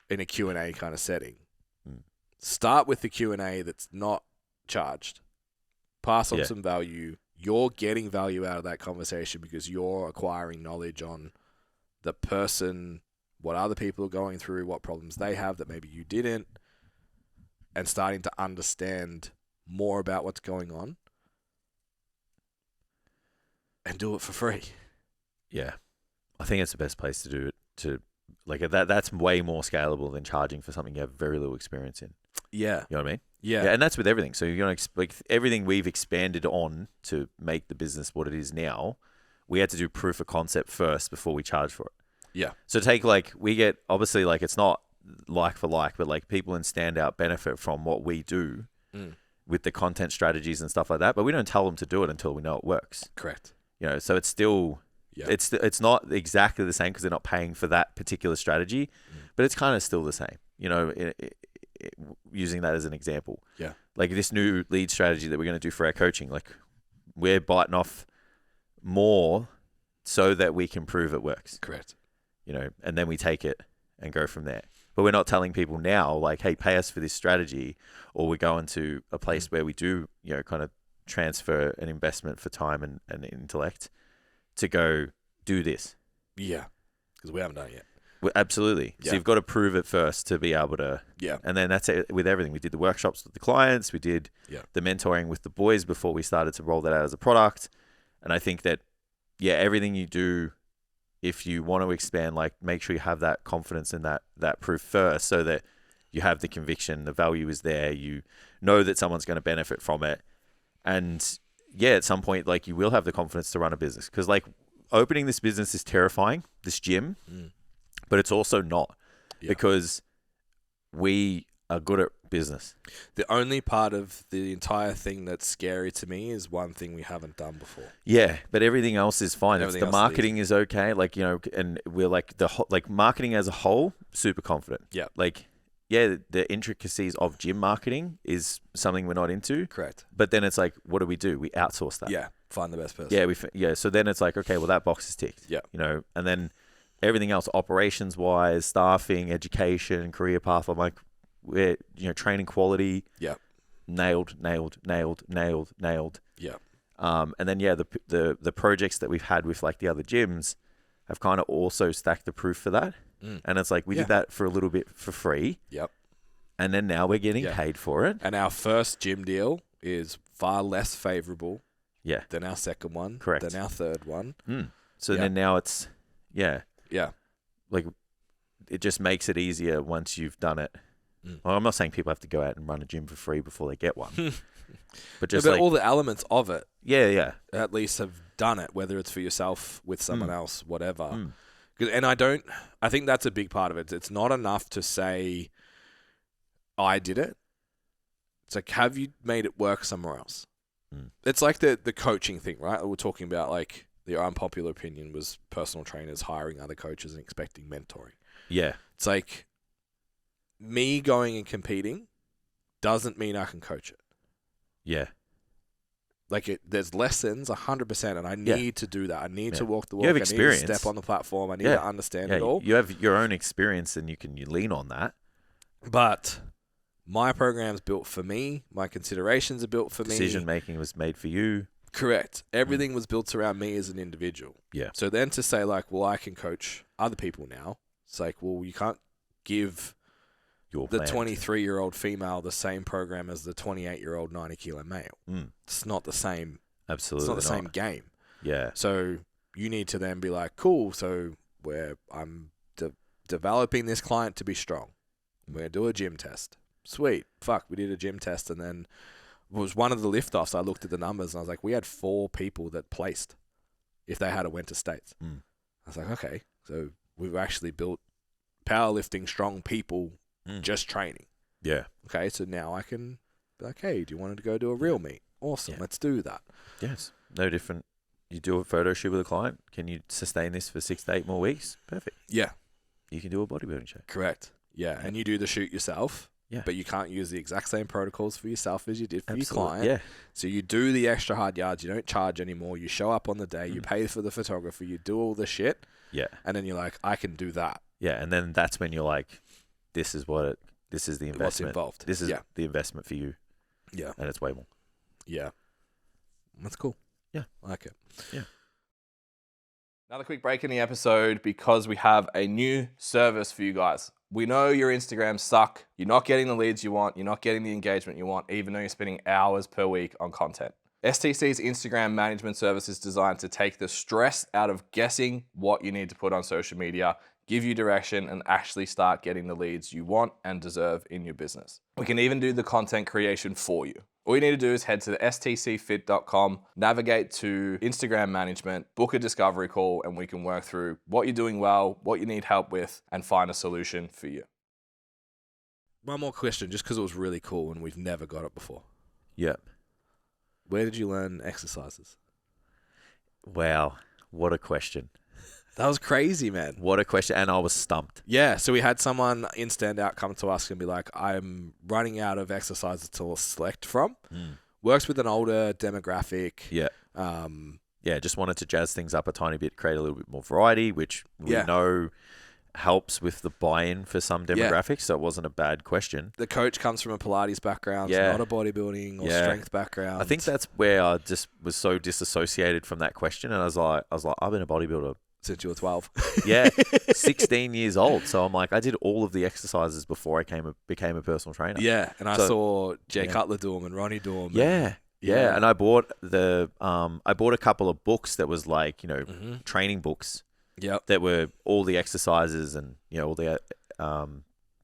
In a Q&A kind of setting. Mm. Start with the Q&A that's not charged. Pass on some value. You're getting value out of that conversation because you're acquiring knowledge on the person, what other people are going through, what problems they have that maybe you didn't, and starting to understand more about what's going on. And do it for free. Yeah. I think it's the best place to do it. That's way more scalable than charging for something you have very little experience in. Yeah. You know what I mean? Yeah. And that's with everything. So you're like everything we've expanded on to make the business what it is now, we had to do proof of concept first before we charge for it. Yeah. So we get obviously it's not like for like, but like people in Standout benefit from what we do with the content strategies and stuff like that. But we don't tell them to do it until we know it works. Correct. You know, so it's still it's not exactly the same because they're not paying for that particular strategy, but it's kind of still the same. You know, using that as an example. Yeah. Like this new lead strategy that we're going to do for our coaching, like we're biting off more so that we can prove it works. Correct. You know, and then we take it and go from there. But we're not telling people now, like, hey, pay us for this strategy, or we're going to a place where we do, you know, kind of transfer an investment for time and intellect to go do this. Yeah. Because we haven't done it yet. Well, absolutely. Yeah. So you've got to prove it first to be able to. Yeah. And then that's it with everything. We did the workshops with the clients. We did the mentoring with the boys before we started to roll that out as a product. And I think that, everything you do, if you want to expand, like make sure you have that confidence in that proof first so that you have the conviction, the value is there. You know that someone's going to benefit from it. And at some point, like you will have the confidence to run a business because like opening this business is terrifying, this gym, but it's also not because we are good at business. The only part of the entire thing that's scary to me is one thing we haven't done before. Yeah, but everything else is fine. Everything The else marketing is okay. Like, and we're like like marketing as a whole, super confident. Yeah. Like, the intricacies of gym marketing is something we're not into. Correct. But then it's like, what do? We outsource that. Yeah. Find the best person. Yeah, So then it's like, okay, well that box is ticked. Yeah. And then everything else, operations wise, staffing, education, career path. I'm like, we're training quality. Yeah. Nailed. Yeah. And then the projects that we've had with like the other gyms have kind of also stacked the proof for that. And it's like we did that for a little bit for free. Yep. And then now we're getting paid for it. And our first gym deal is far less favorable than our second one. Correct. Than our third one. So then now it's Yeah. like it just makes it easier once you've done it. Well, I'm not saying people have to go out and run a gym for free before they get one. But just all the elements of it. Yeah. At least have done it, whether it's for yourself, with someone else, whatever. 'Cause- And I think that's a big part of it. It's not enough to say, I did it. It's like, have you made it work somewhere else? It's like the coaching thing, right? We're talking about like the unpopular opinion was personal trainers hiring other coaches and expecting mentoring. Yeah. It's like me going and competing doesn't mean I can coach it. Yeah. Like there's lessons, 100%, and I need to do that. I need to walk the walk. You have I experience. need to step on the platform. I need to understand it all. You have your own experience, and you lean on that. But my program's built for me. My considerations are built for me. Decision making was made for you. Correct. Everything was built around me as an individual. Yeah. So then to say like, well, I can coach other people now. It's like, well, you can't give the 23-year-old female the same program as the 28-year-old 90-kilo male. It's not the same. Absolutely, it's not the same game. Yeah. So you need to then be like, cool. So I'm developing this client to be strong. We're gonna do a gym test. Sweet. Fuck. We did a gym test, and then it was one of the lift-offs. I looked at the numbers, and I was like, we had 4 people that placed if they had went to states. I was like, okay, so we've actually built powerlifting strong people. Just training. Yeah. Okay, so now I can be like, hey, do you want to go do a real meet? Awesome, let's do that. Yes. No different. You do a photo shoot with a client. Can you sustain this for 6 to 8 more weeks? Perfect. Yeah. You can do a bodybuilding show. Correct. Yeah, and you do the shoot yourself. Yeah. But you can't use the exact same protocols for yourself as you did for your client. Yeah. So you do the extra hard yards. You don't charge anymore. You show up on the day. You pay for the photographer. You do all the shit. Yeah. And then you're like, I can do that. Yeah, and then that's when you're like, this is the investment. What's involved. This is the investment for you. Yeah. And it's way more. Yeah. That's cool. Yeah. I like it. Yeah. Another quick break in the episode because we have a new service for you guys. We know your Instagrams suck. You're not getting the leads you want. You're not getting the engagement you want, even though you're spending hours per week on content. STC's Instagram management service is designed to take the stress out of guessing what you need to put on social media, give you direction, and actually start getting the leads you want and deserve in your business. We can even do the content creation for you. All you need to do is head to the stcfit.com, navigate to Instagram management, book a discovery call, and we can work through what you're doing well, what you need help with, and find a solution for you. One more question, just because it was really cool and we've never got it before. Yep. Where did you learn exercises? Wow. What a question. That was crazy, man. What a question. And I was stumped. Yeah, so we had someone in Standout come to us and be like, I'm running out of exercises to select from. Works with an older demographic. Yeah. Just wanted to jazz things up a tiny bit, create a little bit more variety, which we know helps with the buy-in for some Yeah. demographics, so it wasn't a bad question. The coach comes from a Pilates background, Yeah. not a bodybuilding or Yeah. strength background. I think that's where I just was so disassociated from that question, and I was like, I've been a bodybuilder, since you were 12. yeah, 16 years old. So I'm like, I did all of the exercises before I became a personal trainer. Yeah, and I So- saw Jay yeah. Cutler do them and Ronnie do them. Yeah, and I bought a couple of books that was like, Mm-hmm. training books Yep. that were all the exercises and all the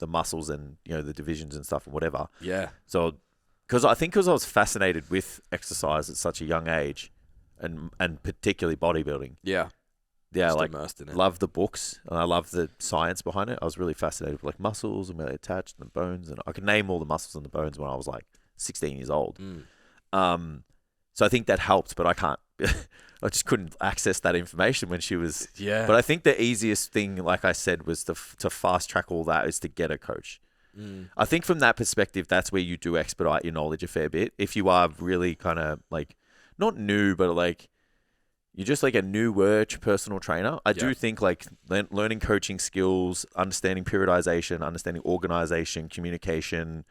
muscles and the divisions and stuff and whatever. Yeah. So, because I was fascinated with exercise at such a young age, and particularly bodybuilding. Yeah. Yeah, Just like immersed in it. love the books and I love the science behind it. I was really fascinated with like muscles and where they're attached and the bones, and I could name all the muscles and the bones when I was like 16 years old. So I think that helped, but I can't. I just couldn't access that information when she was. Yeah. But I think the easiest thing, like I said, was to fast track all that is to get a coach. I think from that perspective, that's where you do expedite your knowledge a fair bit. If you are really kind of like not new, but like you're just like a newer personal trainer. I do think like learning coaching skills, understanding periodization, understanding organization, communication,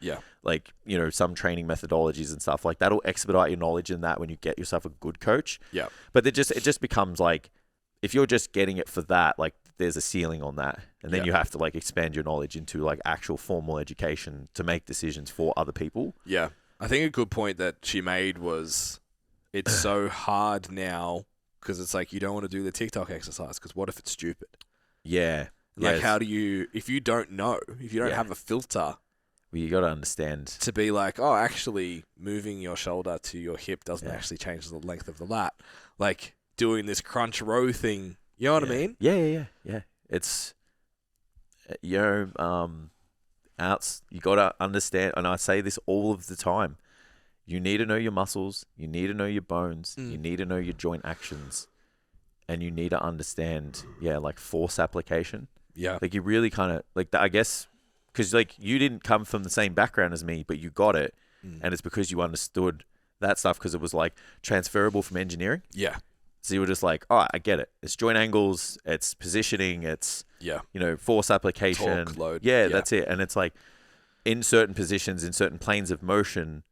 like, some training methodologies and stuff like that'll expedite your knowledge in that when you get yourself a good coach. Yeah. But it just becomes like, if you're just getting it for that, like there's a ceiling on that. And then you have to like expand your knowledge into like actual formal education to make decisions for other people. Yeah. I think a good point that she made was it's so hard now because it's like you don't want to do the TikTok exercise because what if it's stupid? Yeah. Like Yes. how do you, if you don't know, if you don't have a filter Well, you got to understand. to be like, oh, actually moving your shoulder to your hip doesn't actually change the length of the lat. Like doing this crunch row thing, you know what I mean? Yeah. It's, you got to understand, and I say this all of the time, you need to know your muscles, you need to know your bones, you need to know your joint actions, and you need to understand, like force application. Yeah. Like you really kind of, like, I guess, because like you didn't come from the same background as me, but you got it, and it's because you understood that stuff because it was like transferable from engineering. Yeah. So you were just like, oh, I get it. It's joint angles, it's positioning, it's, Yeah. force application. Torque, load. Yeah, Yeah. that's it. And it's like in certain positions, in certain planes of motion,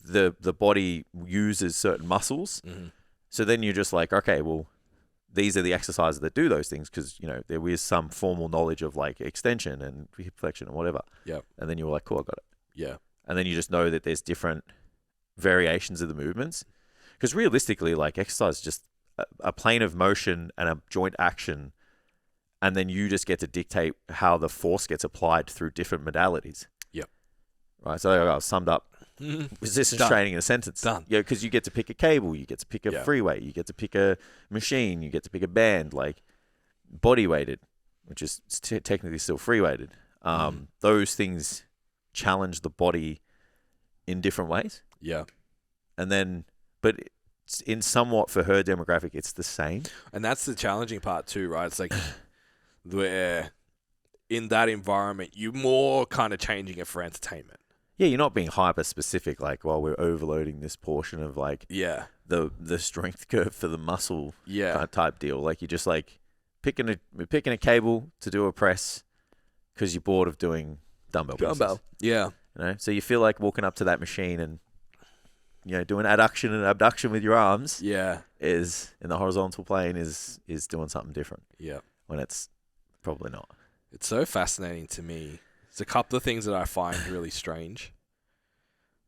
the body uses certain muscles. So then you're just like, okay, well, these are the exercises that do those things because, there is some formal knowledge of like extension and hip flexion and whatever. Yeah. And then you're like, cool, I got it. Yeah. And then you just know that there's different variations of the movements. Because realistically, like exercise is just a plane of motion and a joint action, and then you just get to dictate how the force gets applied through different modalities. Yep. Right. So I summed up resistance Done. training in a sentence. Done. Yeah, because you get to pick a cable, you get to pick a free weight, you get to pick a machine, you get to pick a band, like body weighted, which is technically still free weighted. Those things challenge the body in different ways. Yeah. And then, but it's in somewhat for her demographic, it's the same. And that's the challenging part too, right? It's like where in that environment, you're more kind of changing it for entertainment. Yeah, you're not being hyper specific, like, well, we're overloading this portion of like the strength curve for the muscle type deal. Like you're just like picking a cable to do a press because you're bored of doing dumbbell presses. Yeah. So you feel like walking up to that machine and doing adduction and abduction with your arms is in the horizontal plane is doing something different. Yeah. When it's probably not. It's so fascinating to me. There's a couple of things that I find really strange.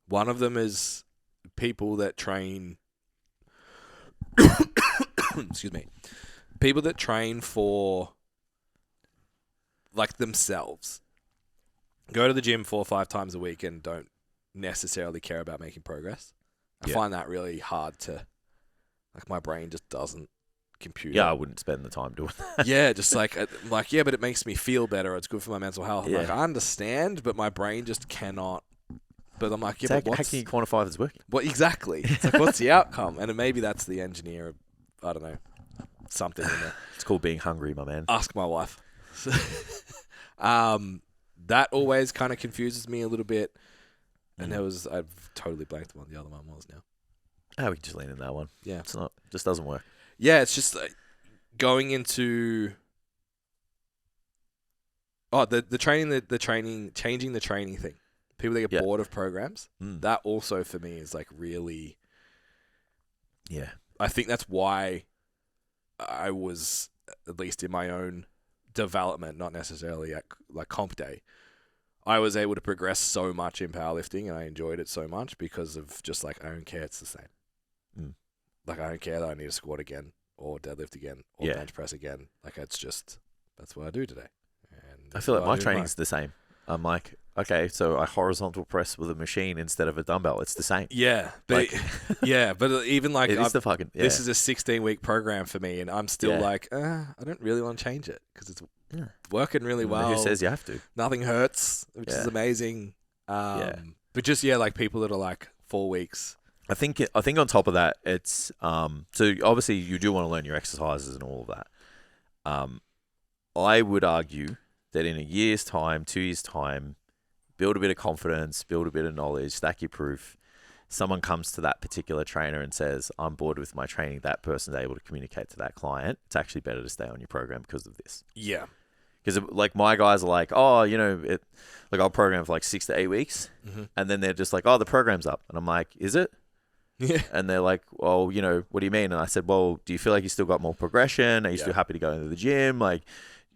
One of them is people that train excuse me. People that train for like themselves. Go to the gym 4 or 5 times a week and don't necessarily care about making progress. I find that really hard to, like, my brain just doesn't compute. Yeah, I wouldn't spend the time doing that. Yeah, just like, but it makes me feel better. It's good for my mental health. I'm like, I understand, but my brain just cannot. But I'm like, How can you quantify if it's working? What exactly? It's like, what's the outcome? And maybe that's the engineer. I don't know, something in there. It's called being hungry, my man. Ask my wife. That always kind of confuses me a little bit. And I've totally blanked on what the other one was now. Oh, we can just lean in that one. Yeah. It's not, just doesn't work. Yeah, it's just like going into Oh, the training, changing the training thing. People that get bored of programs. That also for me is like really. Yeah. I think that's why I was, at least in my own development, not necessarily at like comp day, I was able to progress so much in powerlifting and I enjoyed it so much because of just like, I don't care, it's the same. Like, I don't care that I need to squat again or deadlift again or bench press again. Like, it's just, that's what I do today. And I feel like my training's the same. I'm like, okay, so I horizontal press with a machine instead of a dumbbell. It's the same. Yeah, but but even like it is the fucking. Yeah. This is a 16-week program for me, and I'm still like, I don't really want to change it because it's working really well. Who says you have to? Nothing hurts, which is amazing. But just like people that are like 4 weeks. I think on top of that, it's so obviously you do want to learn your exercises and all of that. I would argue that in a year's time, 2 years' time, build a bit of confidence, build a bit of knowledge, stack your proof. Someone comes to that particular trainer and says, I'm bored with my training. That person's able to communicate to that client. It's actually better to stay on your program because of this. Yeah. Because like my guys are like, oh, like I'll program for like 6 to 8 weeks. And then they're just like, oh, the program's up. And I'm like, is it? Yeah. And they're like, well, what do you mean? And I said, well, do you feel like you still got more progression? Are you still happy to go into the gym? Like,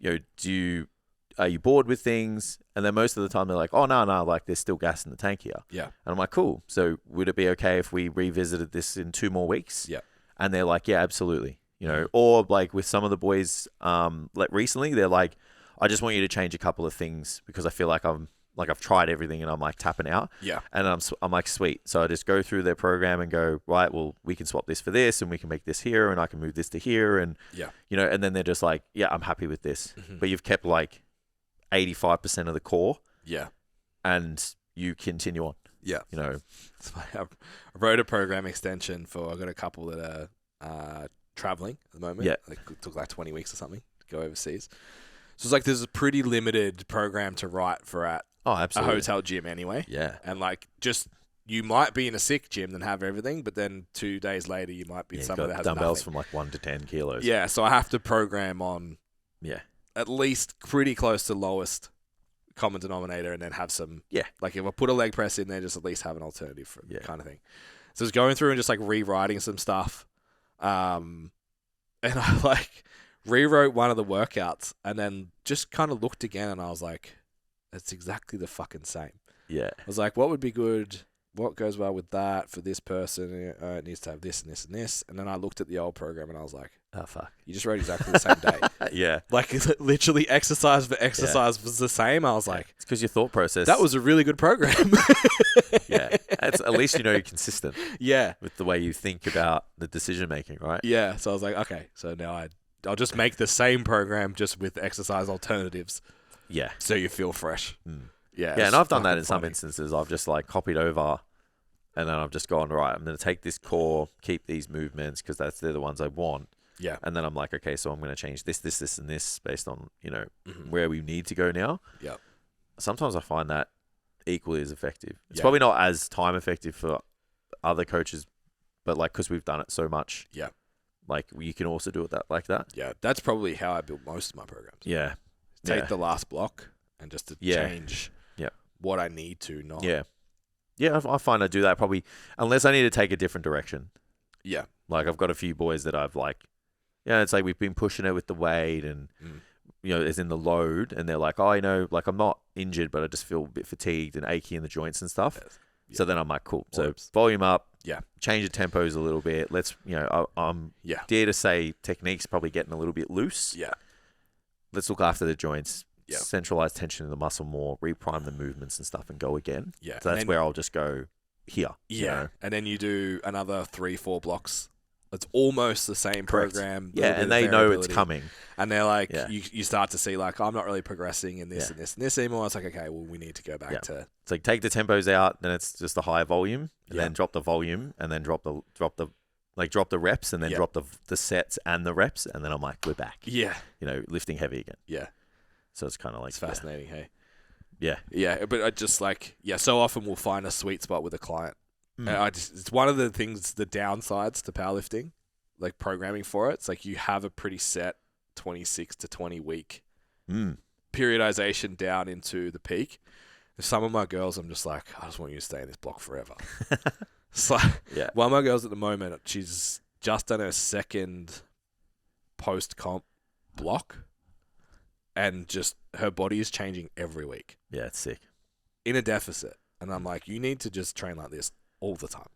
are you bored with things? And then most of the time they're like, oh, no, like there's still gas in the tank here. Yeah. And I'm like, cool. So would it be okay if we revisited this in 2 more weeks? Yeah. And they're like, yeah, absolutely. Or like with some of the boys, like recently, they're like, I just want you to change a couple of things because I feel like I've tried everything and I'm like tapping out. Yeah. And I'm like, sweet. So I just go through their program and go, right, well, we can swap this for this and we can make this here and I can move this to here. And, and then they're just like, yeah, I'm happy with this. But you've kept like 85% of the core. Yeah. And you continue on. Yeah. It's like I wrote a program extension I've got a couple that are traveling at the moment. Yeah. Like, it took like 20 weeks or something to go overseas. So it's like there's a pretty limited program to write for at a hotel gym anyway. Yeah. And like you might be in a sick gym and have everything, but then 2 days later you might be somewhere that has dumbbells nothing. From like 1 to 10 kilos. Yeah. So I have to program on at least pretty close to lowest common denominator and then have some like if I put a leg press in there, just at least have an alternative for kind of thing. So it's going through and just like rewriting some stuff. And I like rewrote one of the workouts and then just kind of looked again and I was like, it's exactly the fucking same. Yeah. I was like, what would be good? What goes well with that for this person? It needs to have this and this and this. And then I looked at the old program and I was like, oh, fuck. You just wrote exactly the same day. Yeah. Like literally exercise for exercise was the same. I was like, it's because your thought process. That was a really good program. Yeah. At least you're consistent. Yeah. With the way you think about the decision making, right? Yeah. So I was like, okay, so now I'll just make the same program just with exercise alternatives. Yeah. So you feel fresh. Yeah. Yeah, and I've done that in some instances. I've just like copied over and then I've just gone, right, I'm going to take this core, keep these movements because they're the ones I want. Yeah. And then I'm like, okay, so I'm going to change this, and this based on, where we need to go now. Yeah. Sometimes I find that equally as effective. It's probably not as time effective for other coaches, but like, because we've done it so much. Yeah. Like you can also do it like that. Yeah. That's probably how I build most of my programs. Yeah. Take the last block and just to change what I need to not. Yeah. Yeah, I find I do that probably unless I need to take a different direction. Yeah. Like I've got a few boys that I've like, it's like we've been pushing it with the weight and, as in the load. And they're like, oh, like I'm not injured, but I just feel a bit fatigued and achy in the joints and stuff. Yes. Yeah. So then I'm like, cool. So volume up. Yeah. Change the tempos a little bit. Let's, I'm dare to say technique's probably getting a little bit loose. Yeah. Let's look after the joints. Yeah. Centralize tension in the muscle more, reprime the movements and stuff and go again. Yeah. So that's where I'll just go here. Yeah. And then you do another 3-4 blocks. It's almost the same program. Yeah. And they know it's coming. And they're like, you start to see like, I'm not really progressing in this and this and this anymore. It's like, okay, well, we need to go back to. It's like take the tempos out, then it's just a higher volume, and then drop the volume, and then drop the reps, and then drop the sets and the reps, and then I'm like, we're back. Yeah. Lifting heavy again. Yeah. So it's kind of like... It's fascinating, hey? Yeah. Yeah, but I just like... Yeah, so often we'll find a sweet spot with a client. It's one of the things, the downsides to powerlifting, like programming for it. It's like you have a pretty set 26 to 20 week periodization down into the peak. Some of my girls, I'm just like, I just want you to stay in this block forever. So one of my girls at the moment, she's just done her second post-comp block, and just her body is changing every week. Yeah, it's sick. In a deficit. And I'm like, you need to just train like this all the time.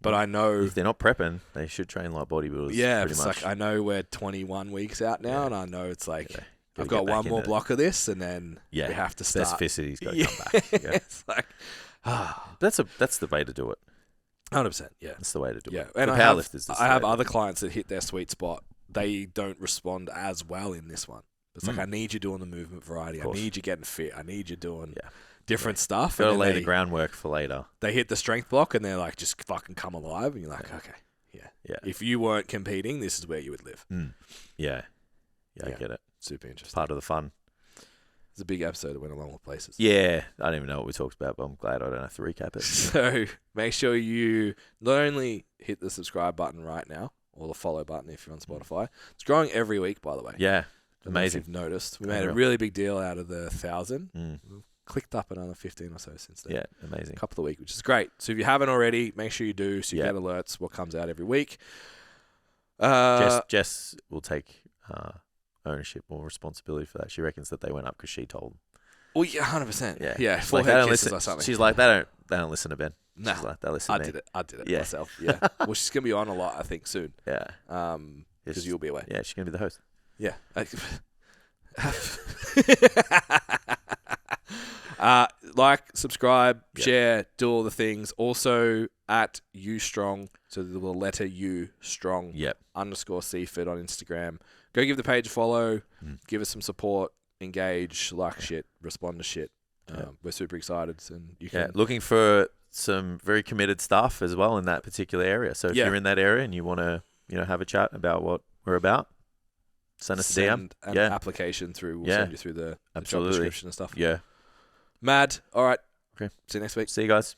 But I know... If they're not prepping, they should train like bodybuilders. Yeah, pretty it's much. like, I know we're 21 weeks out now, and I know it's like... Yeah. I've got one more block of this, and then we have to start. Specificity's got to come back. Yeah. It's like, that's the way to do it. 100%. Yeah, that's the way to do it. And for powerlifters, I have other clients that hit their sweet spot. They don't respond as well in this one. It's like, I need you doing the movement variety. I need you getting fit. I need you doing different stuff. Got to lay the groundwork for later. They hit the strength block, and they're like, just fucking come alive. And you're like, okay, yeah. If you weren't competing, this is where you would live. Yeah, I get it. Super interesting. Part of the fun. It's a big episode that went along with places. Yeah, I don't even know what we talked about, but I'm glad I don't have to recap it. So make sure you not only hit the subscribe button right now, or the follow button if you're on Spotify. It's growing every week, by the way. Yeah, amazing. If you've noticed. We made a really big deal out of the 1,000. We've clicked up another 15 or so since then. Yeah, amazing. A couple of weeks, which is great. So if you haven't already, make sure you do so you get alerts what comes out every week. Jess will take... ownership or responsibility for that. She reckons that they went up because she told them. Well, yeah, 100%. Yeah. Forehead they don't kisses listen. or something. She's like, they don't listen to Ben. No. She's like, they listen to me. I did it myself. Yeah. Well, she's gonna be on a lot, I think, soon. Yeah. Because you'll be away. Yeah, she's gonna be the host. Yeah. Like, subscribe, share, do all the things. Also at Ustrong, so the letter U strong _ Seaford on Instagram. Go give the page a follow. Give us some support. Engage, like shit, respond to shit. We're super excited, and you can looking for some very committed staff as well in that particular area. So if you're in that area and you want to, have a chat about what we're about, send us a DM. An application through. We'll send you through the job description and stuff. Yeah. Mad. All right. Okay. See you next week. See you guys.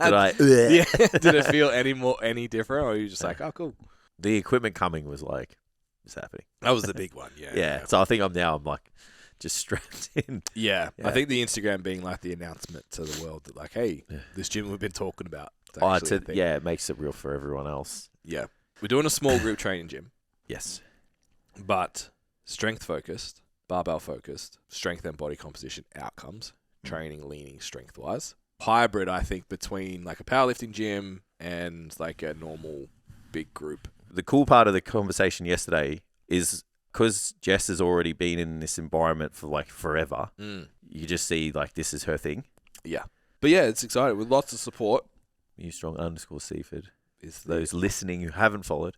Did it feel any different, or were you just like, oh, cool? The equipment coming was like, it's happening. That was the big one, Yeah. So I think I'm like just strapped in. Yeah. I think the Instagram being like the announcement to the world that like, hey, this gym we've been talking about. It's actually a thing. Yeah, it makes it real for everyone else. Yeah. We're doing a small group training gym, Yes. but strength focused, barbell focused, strength and body composition outcomes, training, leaning, strength wise. Hybrid, I think, between like a powerlifting gym and like a normal big group. The cool part of the conversation yesterday is because Jess has already been in this environment for like forever. You just see like this is her thing. Yeah. But yeah, it's exciting with lots of support. Ustrong _Seaford. Is Those listening who haven't followed.